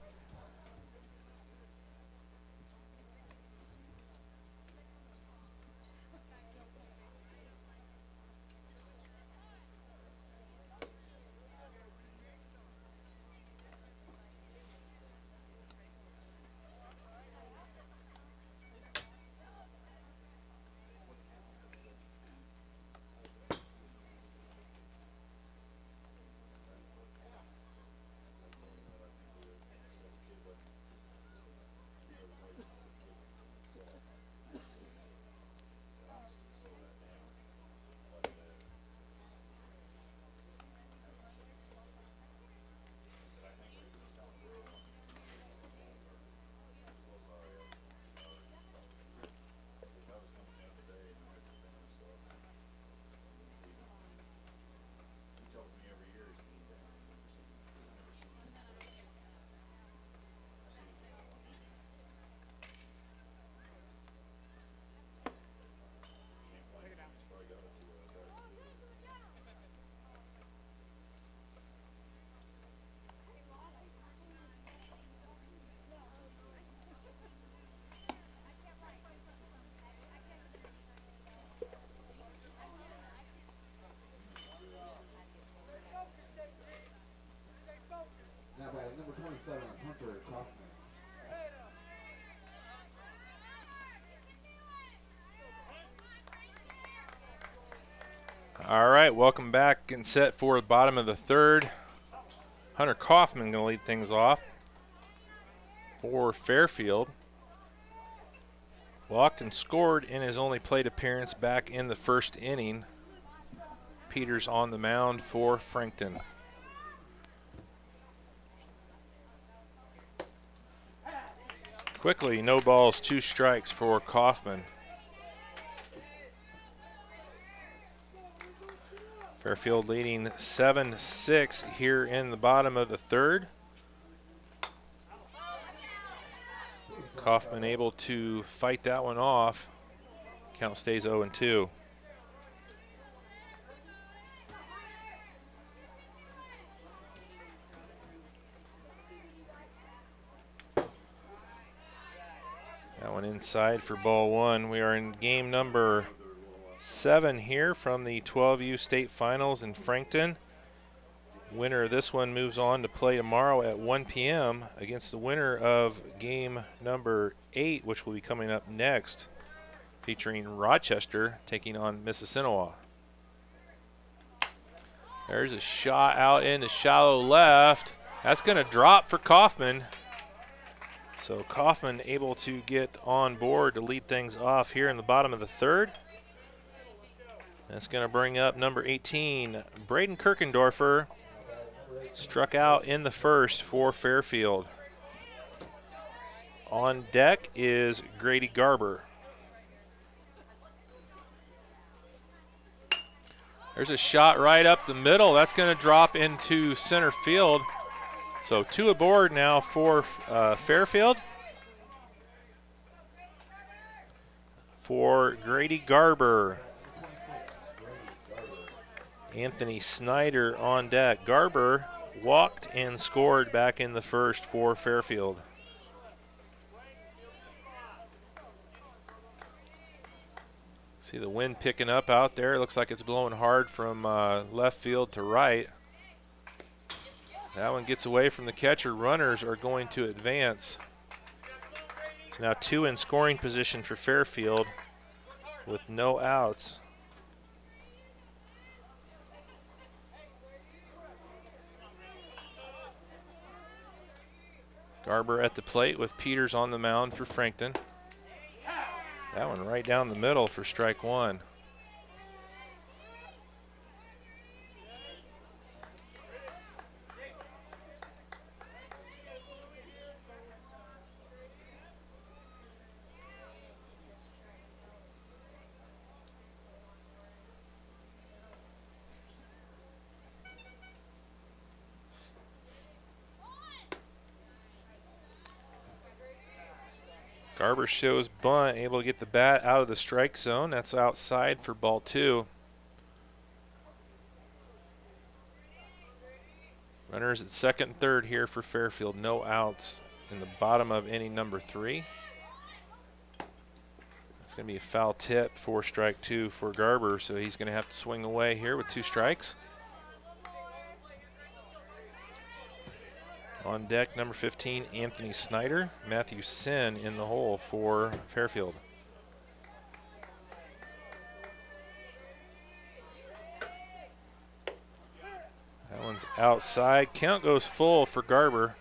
Now batting number 27, Hunter Kaufman.
All right, welcome back and set for the bottom of the third. Hunter Kaufman going to lead things off for Fairfield. Walked and scored in his only plate appearance back in the first inning. Peters on the mound for Frankton. Quickly, no balls, 2 strikes for Kaufman. Fairfield leading 7-6 here in the bottom of the third. Kaufman able to fight that one off. Count stays 0-2. That one inside for ball 1. We are in game number 7 here from the 12U state finals in Frankton. Winner of this one moves on to play tomorrow at 1 p.m. against the winner of game number 8, which will be coming up next, featuring Rochester taking on Mississinawa. There's a shot out into shallow left. That's going to drop for Kaufman. So Kaufman able to get on board to lead things off here in the bottom of the third. That's going to bring up number 18, Braden Kirkendorfer. Struck out in the first for Fairfield. On deck is Grady Garber. There's a shot right up the middle. That's going to drop into center field. So 2 aboard now for Fairfield. For Grady Garber. Anthony Snider on deck. Garber walked and scored back in the first for Fairfield. See the wind picking up out there. It looks like it's blowing hard from left field to right. That one gets away from the catcher. Runners are going to advance. So now 2 in scoring position for Fairfield with no outs. Garber at the plate with Peters on the mound for Frankton. That one right down the middle for strike 1. Garber shows bunt, able to get the bat out of the strike zone. That's outside for ball 2. Runners at second and third here for Fairfield. No outs in the bottom of inning number 3. It's going to be a foul tip for strike 2 for Garber, so he's going to have to swing away here with 2 strikes. On deck, number 15, Anthony Snider. Matthew Sin in the hole for Fairfield. That one's outside. Count goes full for Garber.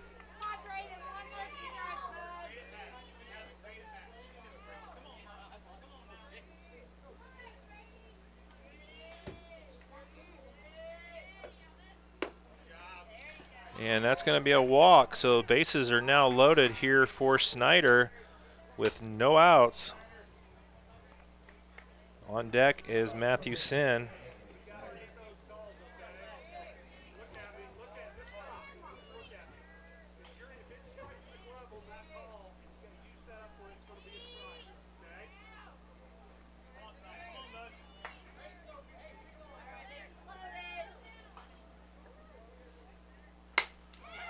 And that's going to be a walk, so bases are now loaded here for Snider with no outs. On deck is Matthew Sin.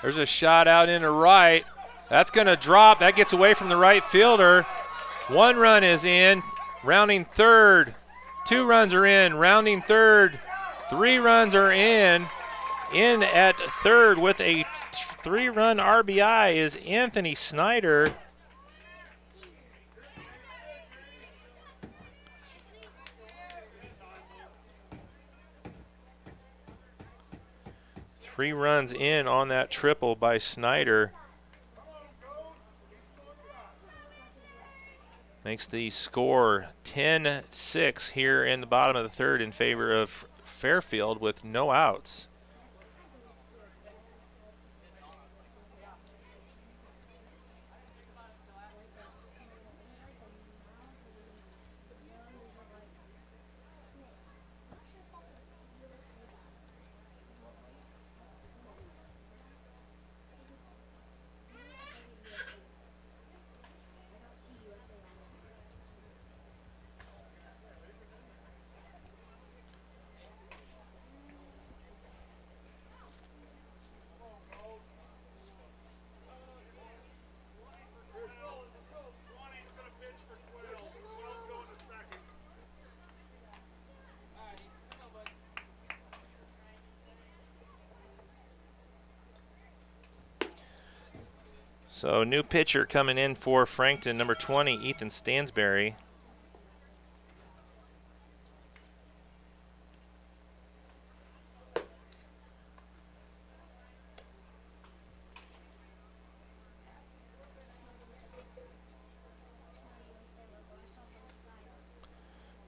There's a shot out into right. That's going to drop. That gets away from the right fielder. 1 run is in, rounding third. 2 runs are in, rounding third. 3 runs are in. In at third with a 3-run RBI is Anthony Snider. Three runs in on that triple by Snider. Makes the score 10-6 here in the bottom of the third in favor of Fairfield with no outs. So new pitcher coming in for Frankton, number 20, Ethan Stansbury.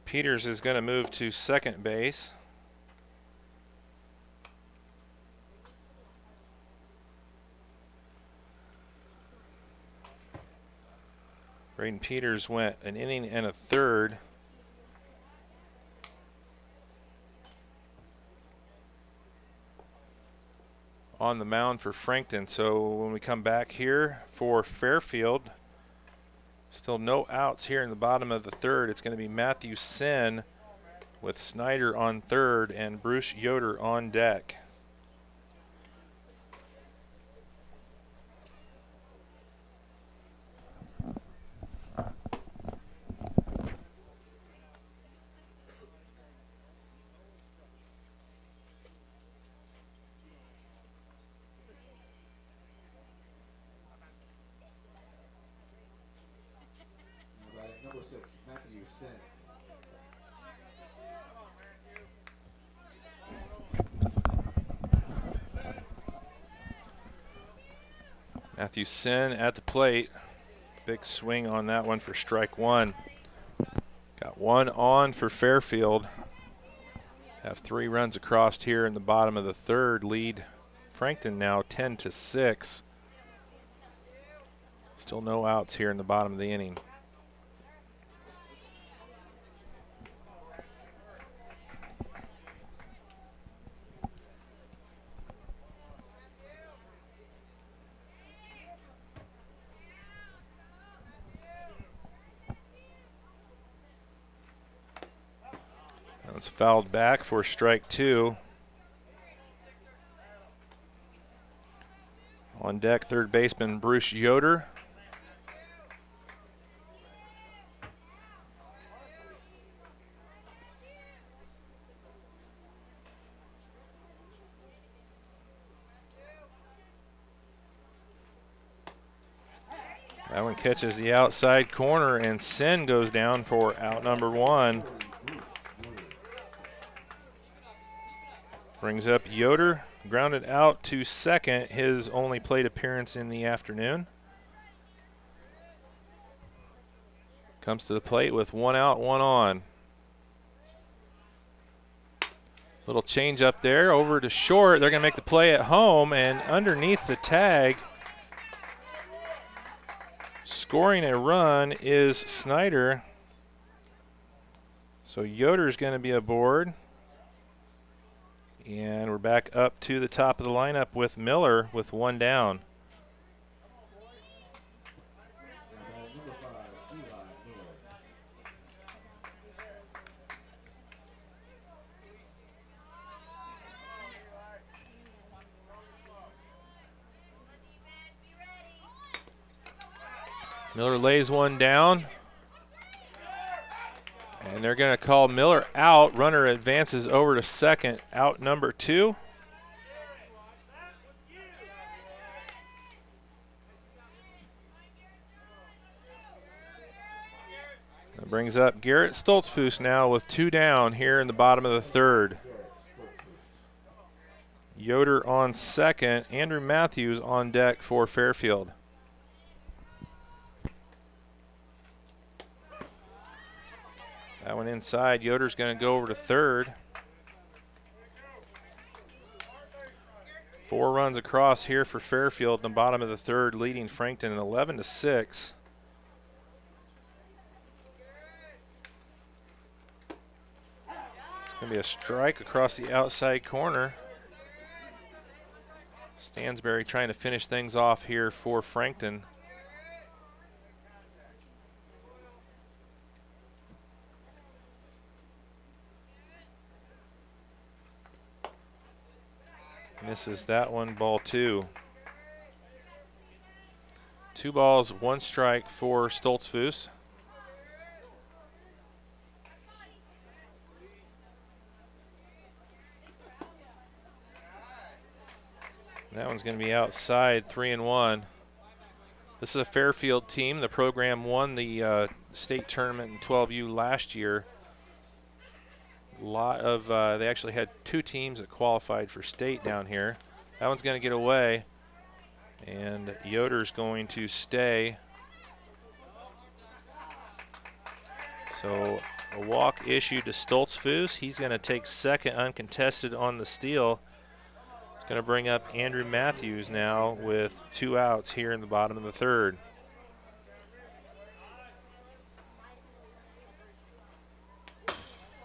Peters is going to move to second base. Braden Peters went an inning and a third. On the mound for Frankton. So when we come back here for Fairfield, still no outs here in the bottom of the third. It's going to be Matthew Sin with Snider on third and Bruce Yoder on deck.
Number 6, Matthew Sin.
Matthew Sin at the plate. Big swing on that one for strike one. Got one on for Fairfield. Have 3 runs across here in the bottom of the third. Lead Frankton now 10-6. Still no outs here in the bottom of the inning. It's fouled back for strike 2. On deck, third baseman Bruce Yoder. That one catches the outside corner, and Sin goes down for out number 1. Brings up Yoder, grounded out to second, his only plate appearance in the afternoon. Comes to the plate with 1 out, 1 on. Little change up there, over to short. They're going to make the play at home, and underneath the tag, scoring a run is Snider. So Yoder's going to be aboard. And we're back up to the top of the lineup with Miller with 1 down. Miller lays one down. And they're going to call Miller out. Runner advances over to second, out number 2. That brings up Garrett Stoltzfus now with 2 down here in the bottom of the third. Yoder on second. Andrew Matthews on deck for Fairfield. That one inside. Yoder's going to go over to third. 4 runs across here for Fairfield in the bottom of the third, leading Frankton 11-6. It's going to be a strike across the outside corner. Stansbury trying to finish things off here for Frankton. Misses that one, ball 2. 2 balls, 1 strike for Stoltzfus. That one's going to be outside, 3-1. This is a Fairfield team. The program won the state tournament in 12U last year. They actually had 2 teams that qualified for state down here. That one's going to get away, and Yoder's going to stay. So A walk issued to Stoltzfus. He's going to take second uncontested on the steal. It's going to bring up Andrew Matthews now with 2 outs here in the bottom of the third.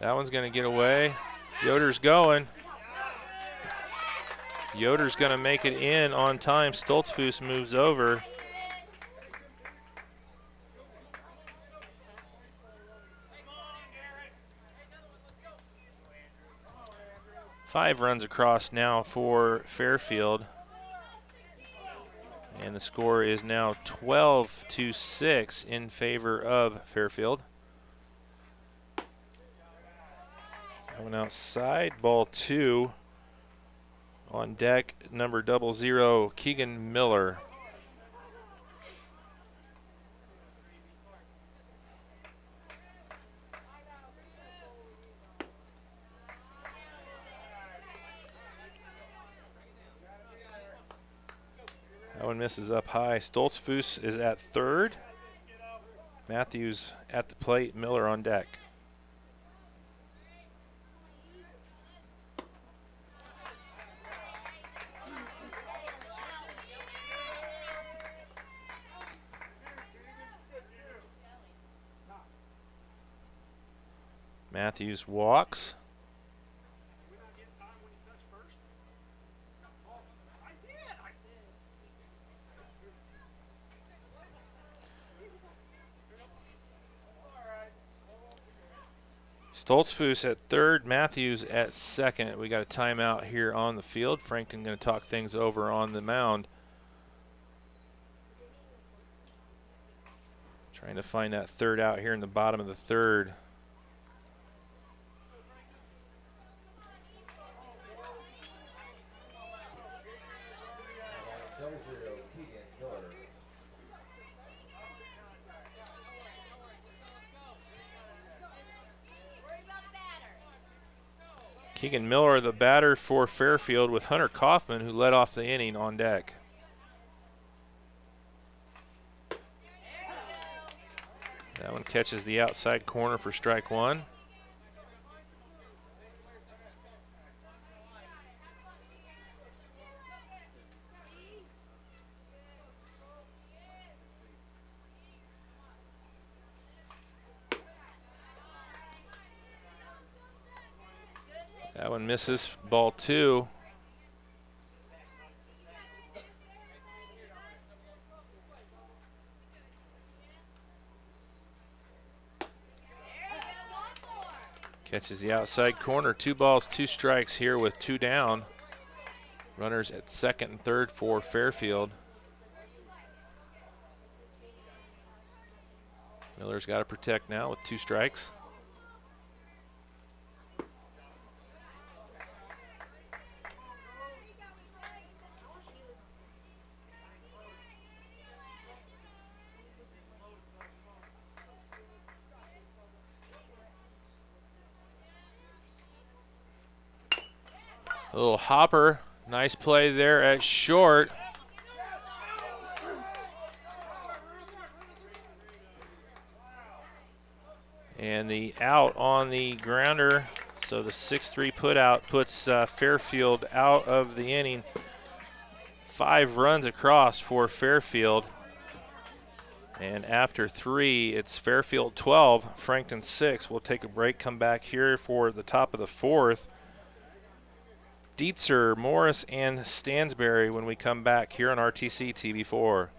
That one's going to get away. Yoder's going. Yoder's going to make it in on time. Stoltzfus moves over. Five runs across now for Fairfield. And the score is now 12-6 in favor of Fairfield. Going outside, ball 2. On deck, number 00, Keegan Miller. That one misses up high. Stoltzfus is at third. Matthews at the plate, Miller on deck. Matthews walks. Stoltzfus at third, Matthews at second. We got a timeout here on the field. Frankton going to talk things over on the mound. Trying to find that third out here in the bottom of the third. Keegan Miller, the batter for Fairfield, with Hunter Kaufman, who led off the inning, on deck. That one catches the outside corner for strike one. That one misses, ball 2. Catches the outside corner. 2 balls, 2 strikes here with 2 down. Runners at second and third for Fairfield. Miller's got to protect now with 2 strikes. A little hopper, nice play there at short. And the out on the grounder, so the 6-3 put out puts Fairfield out of the inning. 5 runs across for Fairfield. And after 3, it's Fairfield 12, Frankton 6. We'll take a break, come back here for the top of the 4th. Dietzer, Morris, and Stansbury when we come back here on RTC TV4.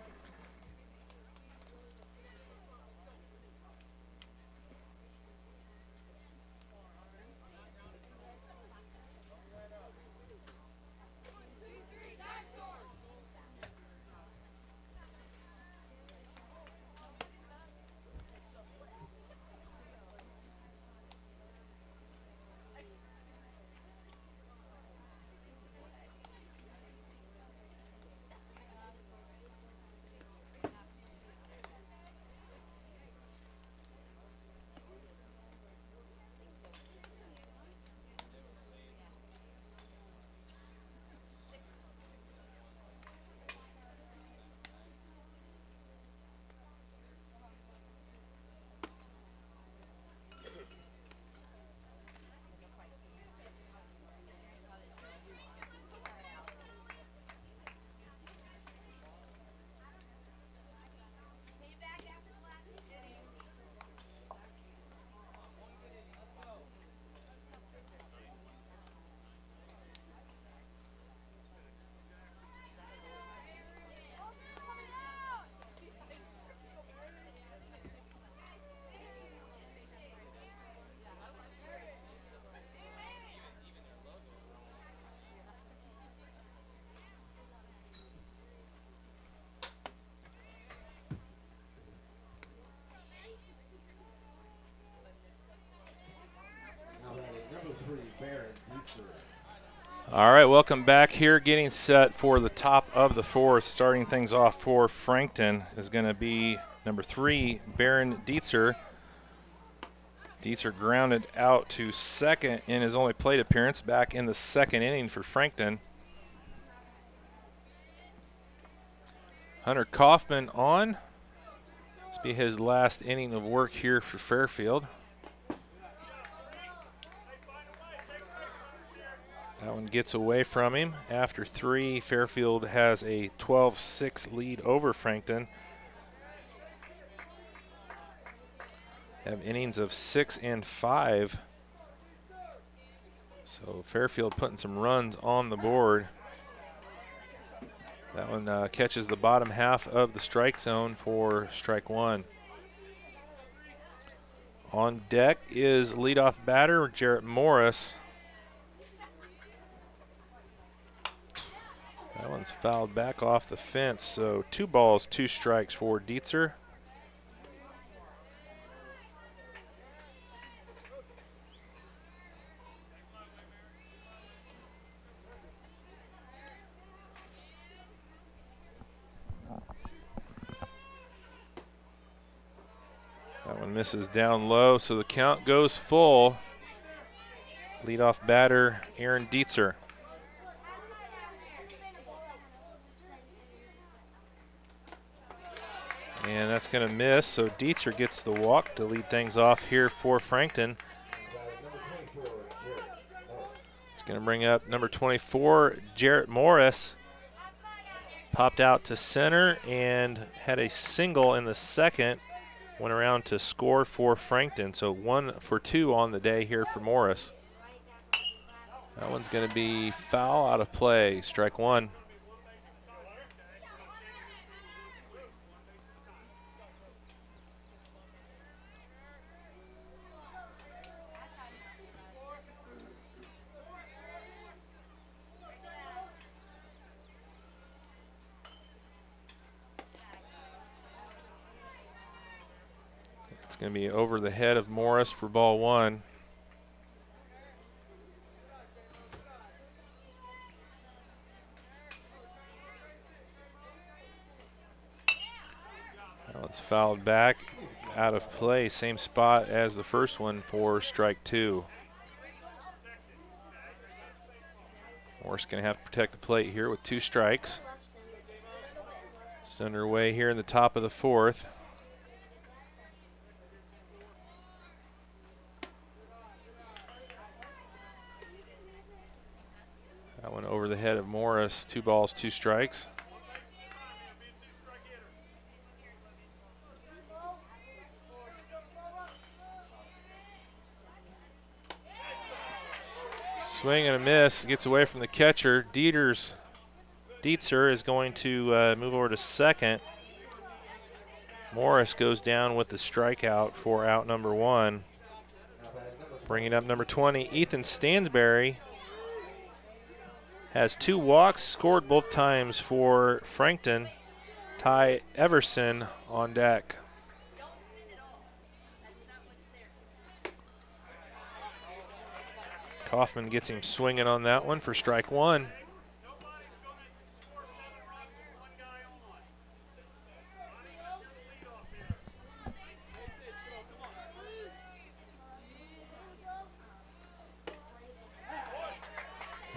Baron Dietzer.
All right, welcome back here. Getting set for the top of the fourth. Starting things off for Frankton is going to be number 3, Baron Dietzer. Dietzer grounded out to second in his only plate appearance back in the second inning for Frankton. Hunter Kaufman on. This will be his last inning of work here for Fairfield. That one gets away from him. After 3, Fairfield has a 12-6 lead over Frankton. Have innings of 6 and 5. So Fairfield putting some runs on the board. That one catches the bottom half of the strike zone for strike 1. On deck is leadoff batter Jarrett Morris. That one's fouled back off the fence, so 2 balls, 2 strikes for Dietzer. That one misses down low, so the count goes full. Leadoff batter Aaron Dietzer. And that's going to miss, so Dietzer gets the walk to lead things off here for Frankton. It's going to bring up number 24, Jarrett Morris. Popped out to center and had a single in the second. Went around to score for Frankton, so 1 for 2 on the day here for Morris. That one's going to be foul out of play, strike 1. It's going to be over the head of Morris for ball 1. That one's fouled back, out of play, same spot as the first one for strike 2. Morris going to have to protect the plate here with 2 strikes. It's underway here in the top of the 4th. That one over the head of Morris, 2 balls, 2 strikes. Swing and a miss, gets away from the catcher. Dietzer is going to move over to second. Morris goes down with the strikeout for out number 1. Bringing up number 20, Ethan Stansbury. Has 2 walks, scored both times for Frankton. Ty Everson on deck. Kaufman gets him swinging on that one for strike 1.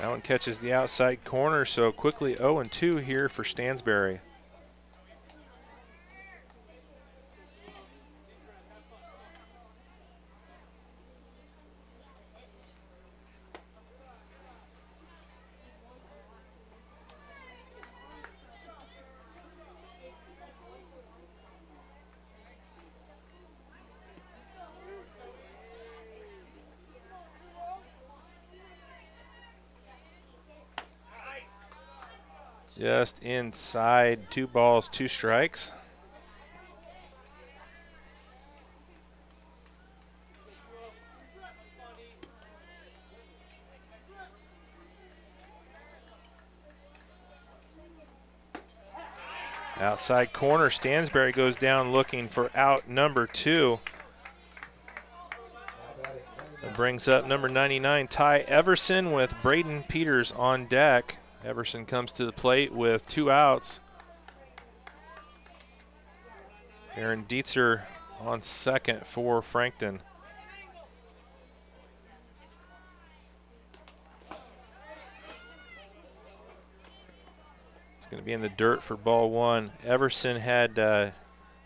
That one catches the outside corner, so quickly 0-2 here for Stansbury. Just inside, 2 balls, 2 strikes. Outside corner, Stansbury goes down looking for out number 2. A brings up number 99, Ty Everson, with Braden Peters on deck. Everson comes to the plate with 2 outs. Aaron Dietzer on second for Frankton. It's going to be in the dirt for ball 1. Everson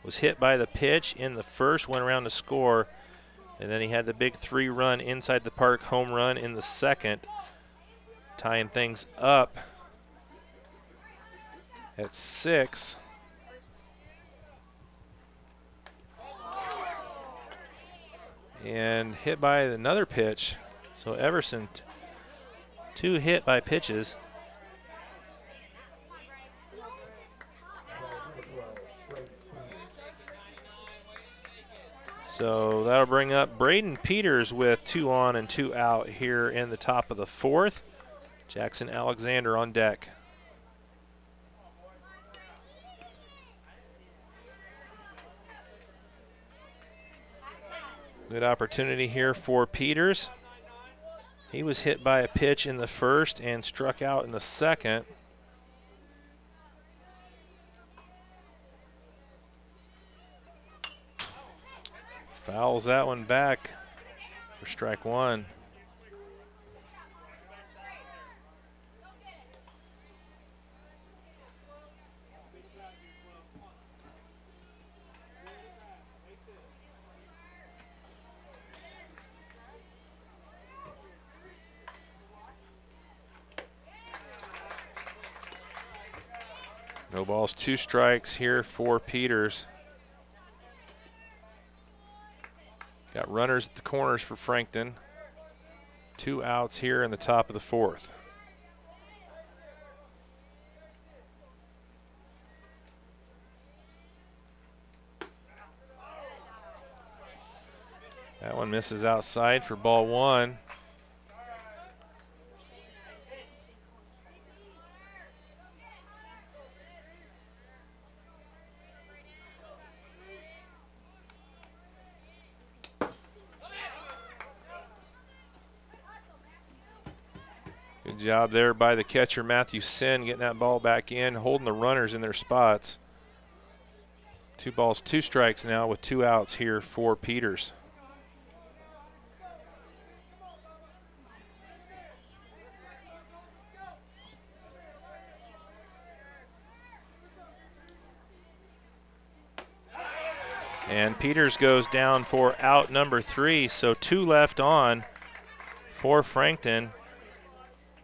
was hit by the pitch in the first, went around to score, and then he had the big 3-run inside the park home run in the second, tying things up at 6. And hit by another pitch. So Everson, 2 hit by pitches. So that'll bring up Braden Peters with 2 on and 2 out here in the top of the 4th. Jackson Alexander on deck. Good opportunity here for Peters. He was hit by a pitch in the first and struck out in the second. Fouls that one back for strike 1. No balls, 2 strikes here for Peters. Got runners at the corners for Frankton. 2 outs here in the top of the 4th. That one misses outside for ball 1. Good job there by the catcher, Matthew Sin, getting that ball back in, holding the runners in their spots. 2 balls, 2 strikes now with 2 outs here for Peters. And Peters goes down for out number 3, so 2 left on for Frankton.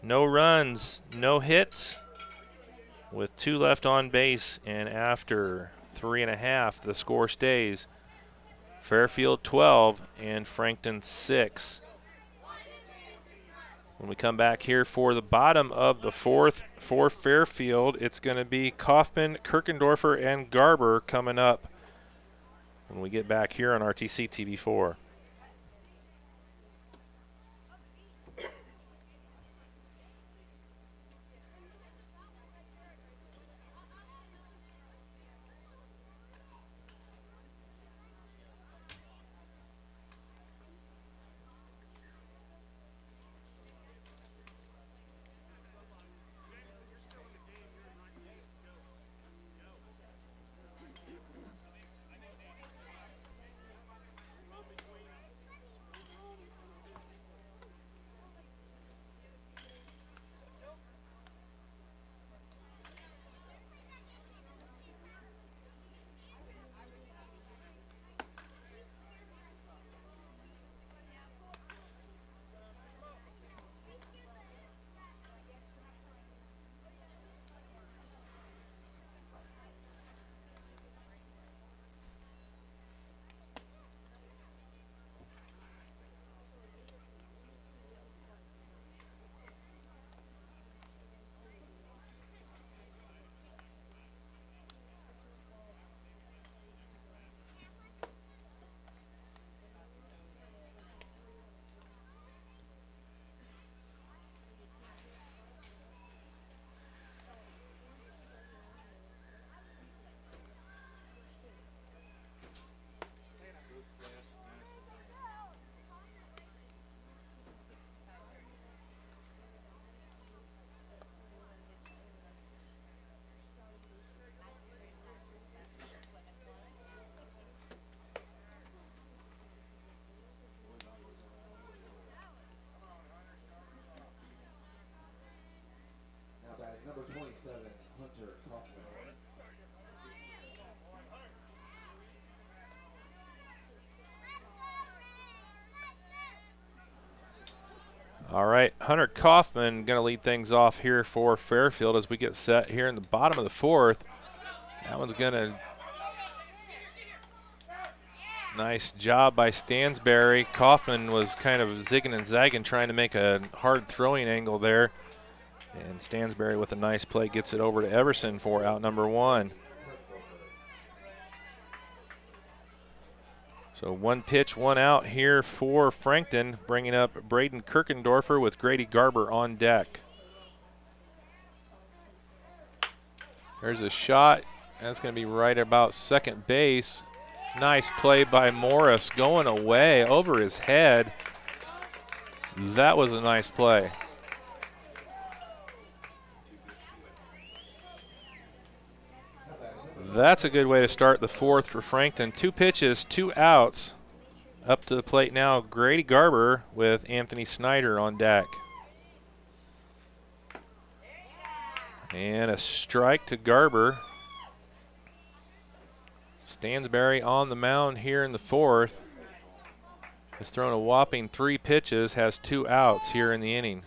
No runs, no hits, with 2 left on base, and after 3.5, the score stays Fairfield 12 and Frankton 6. When we come back here for the bottom of the 4th for Fairfield, it's going to be Kaufman, Kirkendorfer, and Garber coming up when we get back here on RTC TV4.
Hunter Kaufman.
All right, Hunter Kaufman going to lead things off here for Fairfield as we get set here in the bottom of the fourth. That one's going to, nice job by Stansbury. Kaufman was kind of zigging and zagging trying to make a hard throwing angle there. And Stansbury with a nice play gets it over to Everson for out number one. So one pitch, one out here for Frankton, bringing up Braden Kirkendorfer with Grady Garber on deck. There's a shot. That's going to be right about second base. Nice play by Morris going away over his head. That was a nice play. That's a good way to start the fourth for Frankton. 2 pitches, 2 outs. Up to the plate now, Grady Garber with Anthony Snider on deck. And a strike to Garber. Stansbury on the mound here in the fourth. Has thrown a whopping 3 pitches, has 2 outs here in the inning.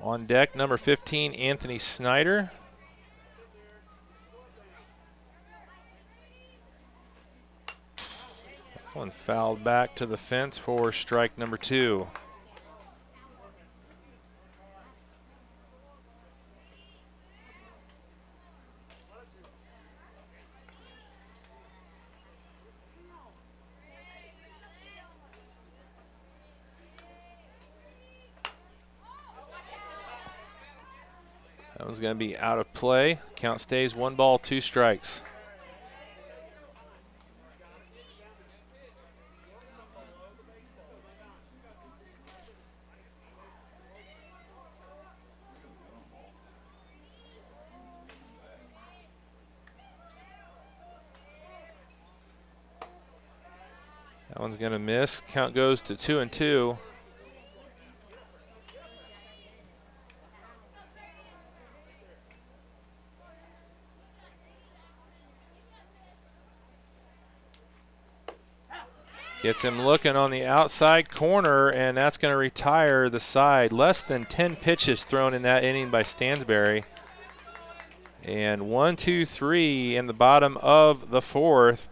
On deck, number 15, Anthony Snider. One fouled back to the fence for strike number 2. That one's going to be out of play. Count stays 1 ball, 2 strikes. That one's going to miss. Count goes to 2-2. Gets him looking on the outside corner, and that's going to retire the side. Less than 10 pitches thrown in that inning by Stansbury. And 1, 2, 3 in the bottom of the fourth.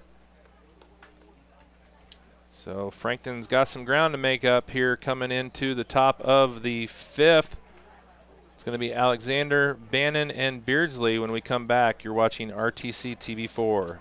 So Frankton's got some ground to make up here coming into the top of the fifth. It's going to be Alexander, Bannon, and Beardsley when we come back. You're watching RTC TV4.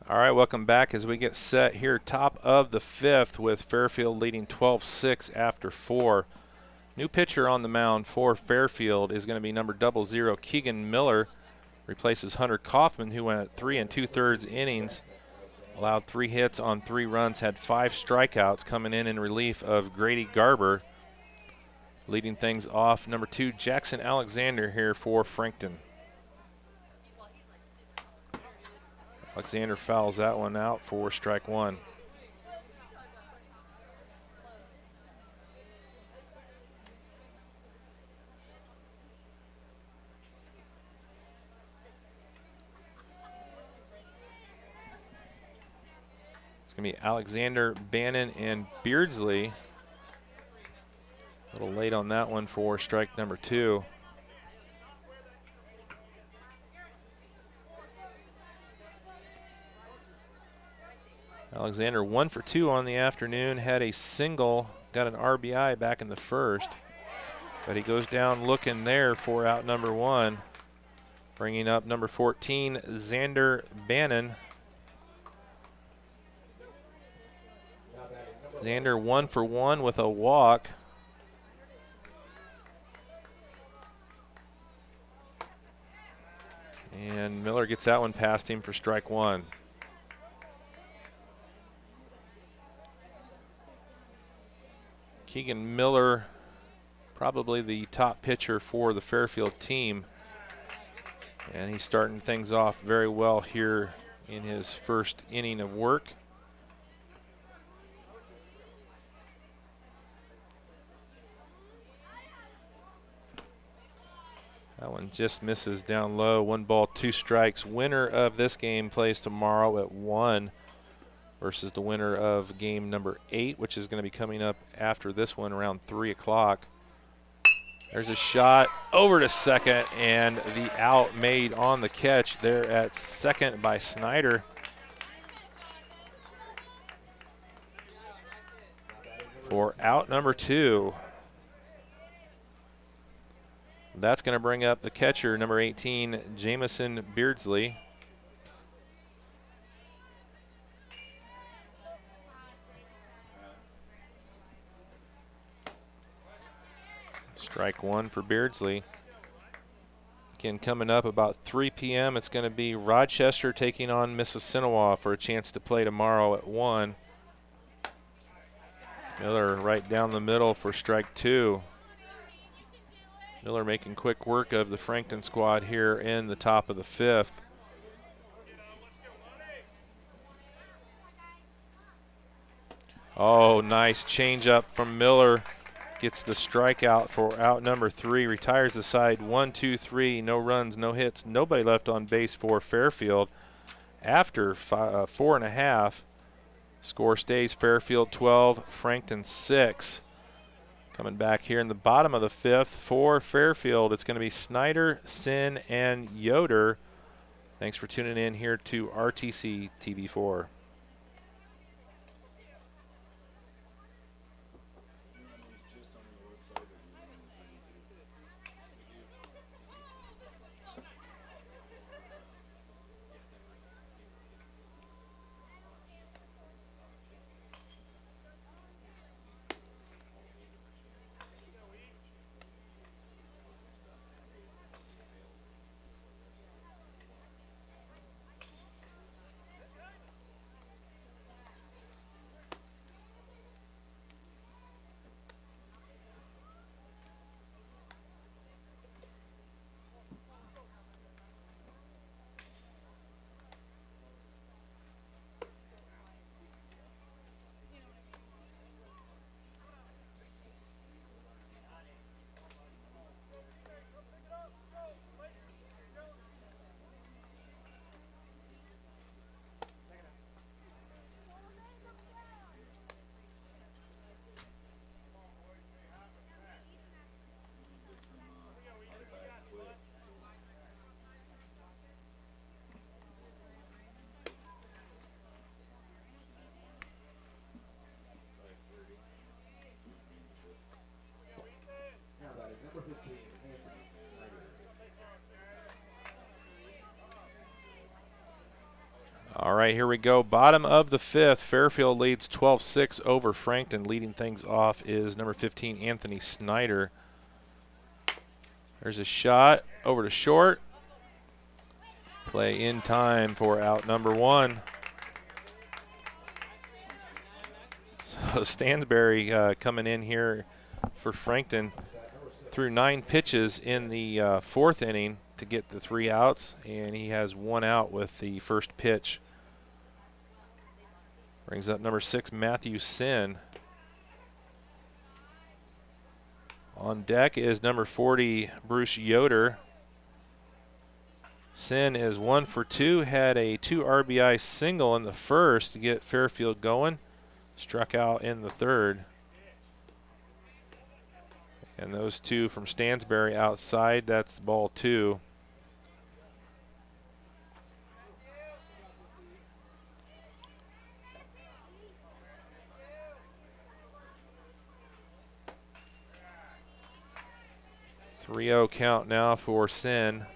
All right, welcome back as we get set here top of the fifth with Fairfield leading 12-6 after 4. New pitcher on the mound for Fairfield is going to be number 00, Keegan Miller. Replaces Hunter Kaufman, who went 3 2/3 innings. Allowed 3 hits on 3 runs, had 5 strikeouts, coming in relief of Grady Garber. Leading things off, number 2, Jackson Alexander here for Frankton. Alexander fouls that one out for strike 1. It's going to be Alexander, Bannon, and Beardsley. A little late on that one for strike number 2. Alexander 1 for 2 on the afternoon, had a single, got an RBI back in the first, but he goes down looking there for out number 1. Bringing up number 14, Xander Bannon. Xander 1 for 1 with a walk. And Miller gets that one past him for strike 1. Keegan Miller, probably the top pitcher for the Fairfield team. And he's starting things off very well here in his first inning of work. That one just misses down low. 1 ball, 2 strikes. Winner of this game plays tomorrow at 1 versus the winner of game number 8, which is going to be coming up after this one around 3 o'clock. There's a shot over to second, and the out made on the catch there at second by Snider. For out number 2. That's going to bring up the catcher, number 18, Jamison Beardsley. Strike 1 for Beardsley. Again, coming up about 3 p.m., it's going to be Rochester taking on Mississinewa for a chance to play tomorrow at 1. Miller right down the middle for strike 2. Miller making quick work of the Frankton squad here in the top of the 5th. Oh, nice changeup from Miller. Gets the strikeout for out number 3. Retires the side 1, 2, 3. No runs, no hits. Nobody left on base for Fairfield. After 4.5, score stays Fairfield 12, Frankton 6. Coming back here in the bottom of the 5th for Fairfield, it's going to be Snider, Sin, and Yoder. Thanks for tuning in here to RTC TV4. All right, here we go. Bottom of the fifth. Fairfield leads 12-6 over Frankton. Leading things off is number 15, Anthony Snider. There's a shot over to short. Play in time for out number one. So Stansbury coming in here for Frankton threw 9 pitches in the fourth inning to get the 3 outs, and he has 1 out with the first pitch. Brings up number 6, Matthew Sin. On deck is number 40, Bruce Yoder. Sin is 1 for 2, had a 2 RBI single in the first to get Fairfield going. Struck out in the third. And those 2 from Stansbury outside, that's ball 2. .3-0 count now for Sin.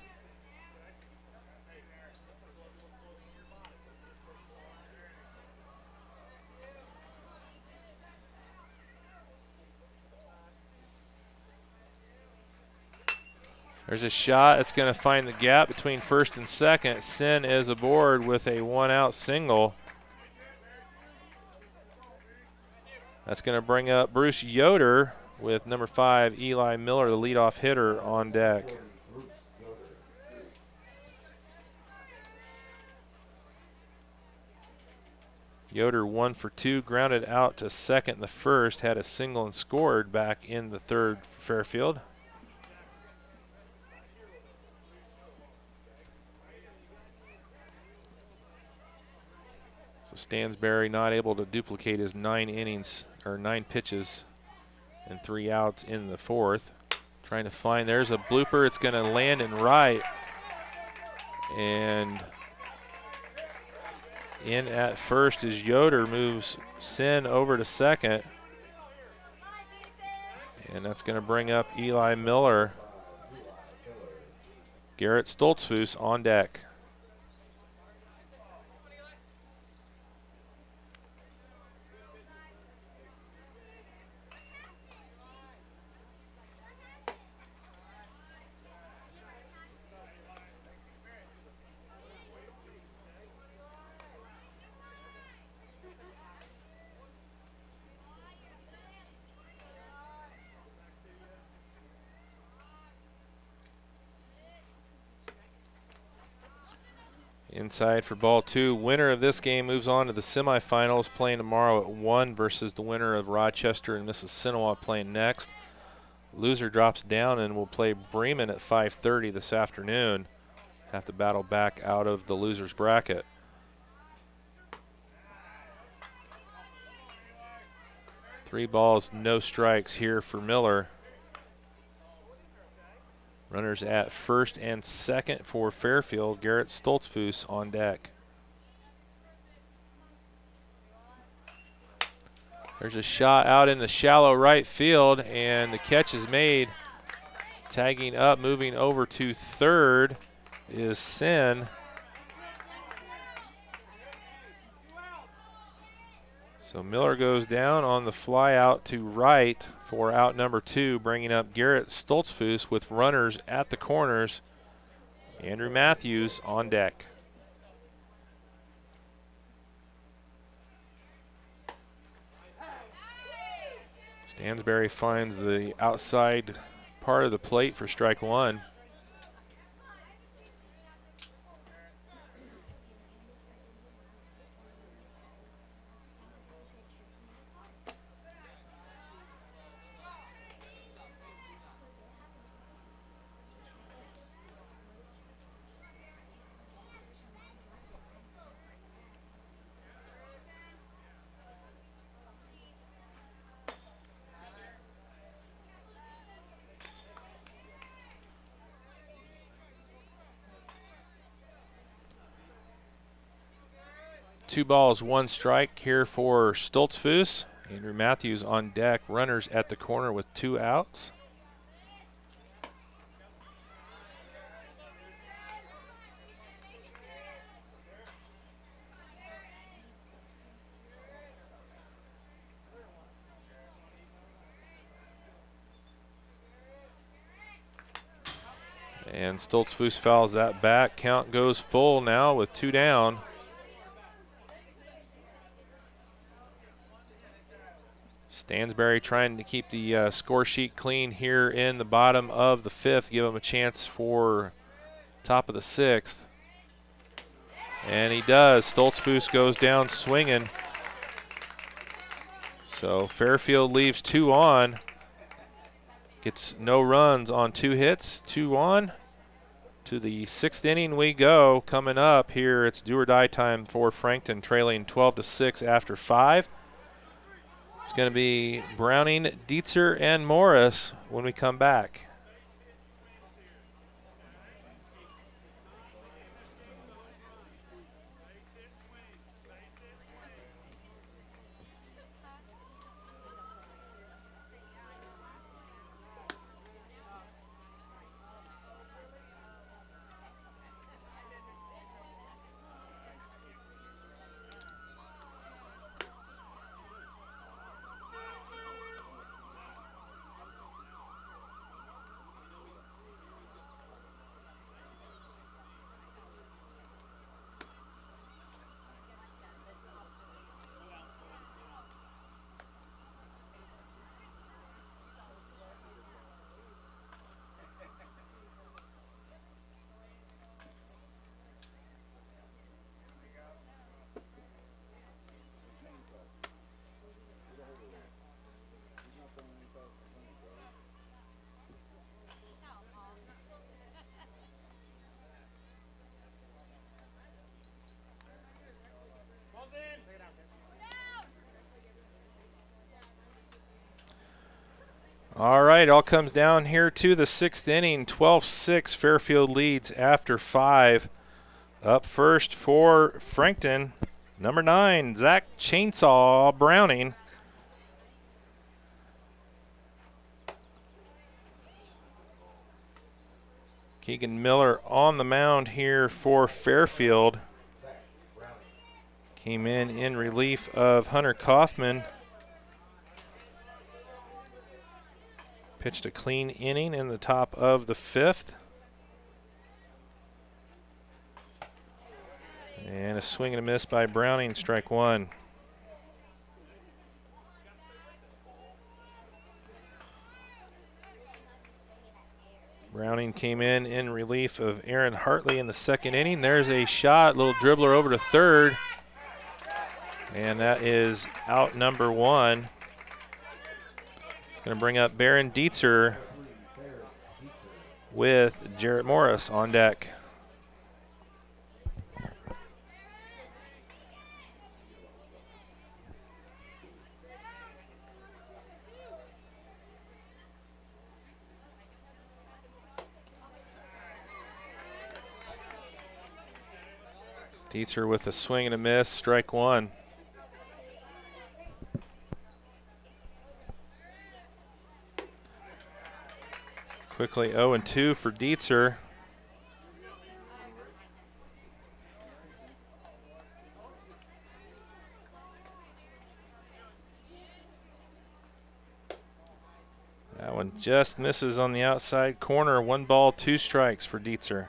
There's a shot. It's going to find the gap between first and second. Sin is aboard with a 1-out single. That's going to bring up Bruce Yoder with number 5, Eli Miller, the leadoff hitter, on deck. Yoder 1 for 2, grounded out to second in the first, had a single and scored back in the third for Fairfield. So Stansbury not able to duplicate his 9 innings or 9 pitches and 3 outs in the fourth. Trying to find, there's a blooper. It's going to land in right. And in at first as Yoder moves Sin over to second. And that's going to bring up Eli Miller. Garrett Stoltzfus on deck. Inside for ball 2. Winner of this game moves on to the semifinals, playing tomorrow at 1 versus the winner of Rochester and Mississinawa playing next. Loser drops down and will play Bremen at 5:30 this afternoon. Have to battle back out of the loser's bracket. Three balls, no strikes here for Miller. Runners at first and second for Fairfield. Garrett Stoltzfus on deck. There's a shot out in the shallow right field, and the catch is made. Tagging up, moving over to third is Sin. So Miller goes down on the fly out to right for out number 2, bringing up Garrett Stoltzfus with runners at the corners. Andrew Matthews on deck. Stansbury finds the outside part of the plate for strike 1. Two balls, one strike here for Stoltzfus. Andrew Matthews on deck. Runners at the corner with 2 outs. And Stoltzfus fouls that back. Count goes full now with 2 down. Stansbury trying to keep the score sheet clean here in the bottom of the 5th, give him a chance for top of the 6th. And he does. Stoltzfus goes down swinging. So Fairfield leaves 2 on. Gets no runs on 2 hits, 2 on. To the 6th inning we go. Coming up here, it's do or die time for Frankton, trailing 12-6 after 5. It's going to be Browning, Dietzer, and Morris when we come back. All right, all comes down here to the 6th inning. 12-6, Fairfield leads after 5. Up first for Frankton, number 9, Zach Chainsaw Browning. Keegan Miller on the mound here for Fairfield. Came in relief of Hunter Kaufman. Pitched a clean inning in the top of the 5th. And a swing and a miss by Browning, strike 1. Browning came in relief of Aaron Hartley in the 2nd inning. There's a shot, little dribbler over to 3rd. And that is out number 1. It's going to bring up Baron Dietzer with Jarrett Morris on deck. Dietzer with a swing and a miss, strike 1. Quickly 0-2 for Dietzer. That one just misses on the outside corner. 1 ball, 2 strikes for Dietzer.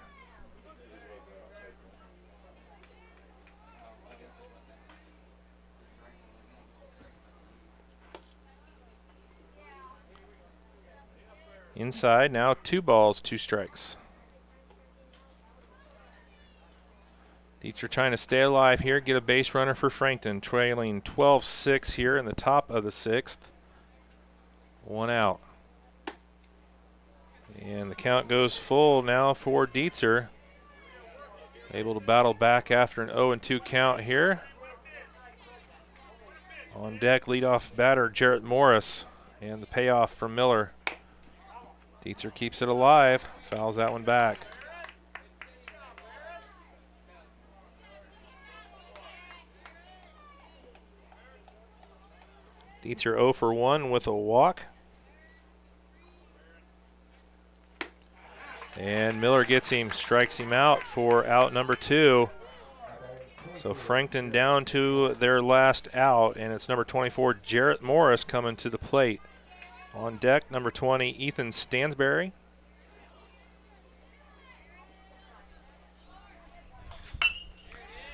Inside now, 2 balls, 2 strikes. Dietzer trying to stay alive here, get a base runner for Frankton, trailing 12-6 here in the top of the 6th. 1 out. And the count goes full now for Dietzer. Able to battle back after an 0-2 count here. On deck, leadoff batter Jarrett Morris, and the payoff from Miller. Dietzer keeps it alive, fouls that one back. Dietzer 0 for 1 with a walk. And Miller gets him, strikes him out for out number 2. So Frankton down to their last out, and it's number 24, Jarrett Morris, coming to the plate. On deck, number 20, Ethan Stansbury.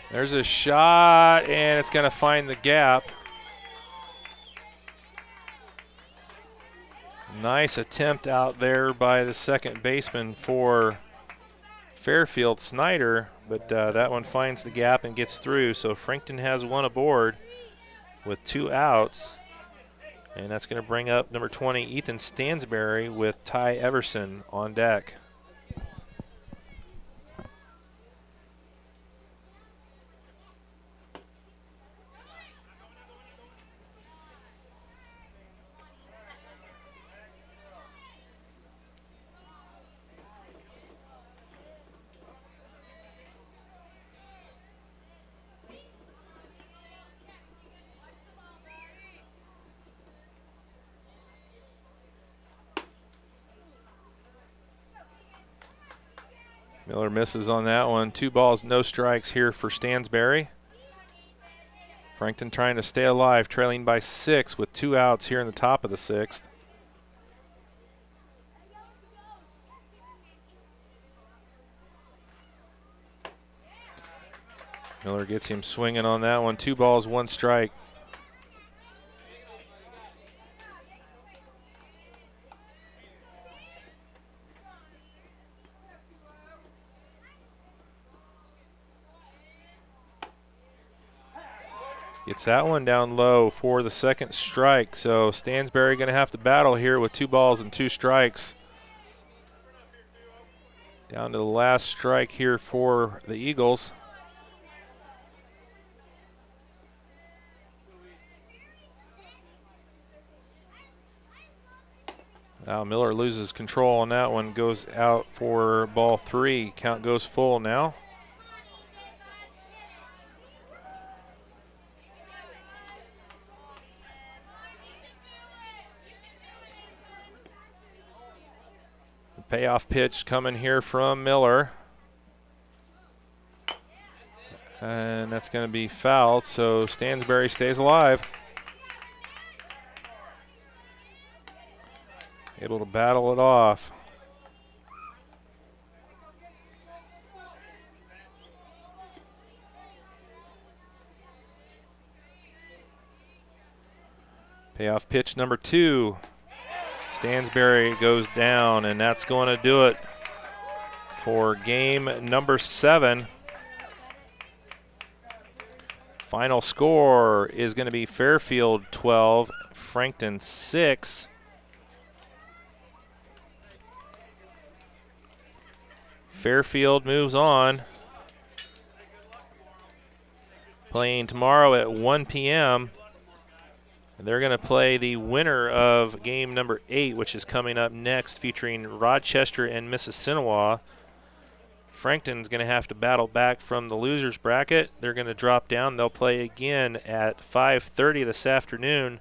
There's a shot, and it's going to find the gap. Nice attempt out there by the second baseman for Fairfield, Snider, but that one finds the gap and gets through. So Frankton has one aboard with 2 outs, and that's going to bring up number 20, Ethan Stansbury, with Ty Everson on deck. Miller misses on that one. 2 balls, no strikes here for Stansbury. Frankton trying to stay alive, trailing by 6 with 2 outs here in the top of the 6th. Miller gets him swinging on that one. 2 balls, 1 strike. Gets that one down low for the second strike. So Stansbury going to have to battle here with 2 balls and 2 strikes. Down to the last strike here for the Eagles. Now Miller loses control on that one, goes out for ball 3. Count goes full now. Payoff pitch coming here from Miller. And that's going to be fouled, so Stansbury stays alive. Able to battle it off. Payoff pitch number 2. Stansbury goes down, and that's going to do it for game number 7. Final score is going to be Fairfield 12, Frankton 6. Fairfield moves on, playing tomorrow at 1 p.m. They're going to play the winner of game number 8, which is coming up next, featuring Rochester and Mississinewa. Frankton's going to have to battle back from the losers bracket. They're going to drop down. They'll play again at 5:30 this afternoon,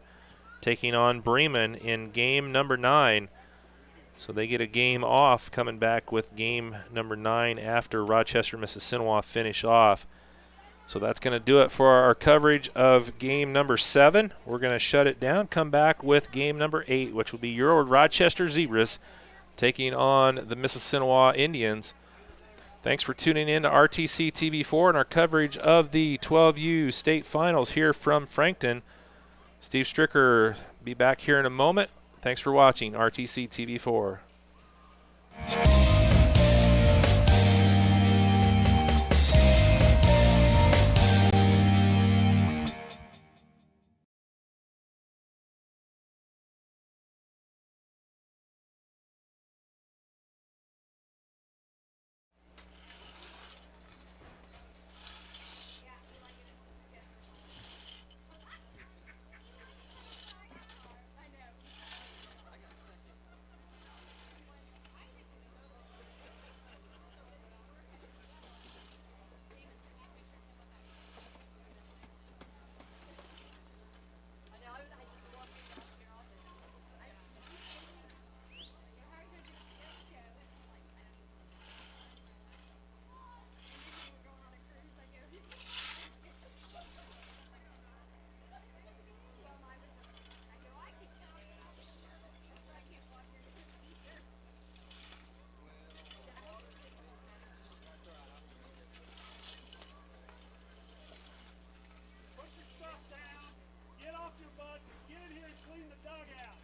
taking on Bremen in game number 9. So they get a game off, coming back with game number 9 after Rochester, Mississinewa finish off. So that's going to do it for our coverage of game number 7. We're going to shut it down, come back with game number 8, which will be your Rochester Zebras taking on the Mississinewa Indians. Thanks for tuning in to RTC TV4 and our coverage of the 12U state finals here from Frankton. Steve Stricker be back here in a moment. Thanks for watching RTC TV4.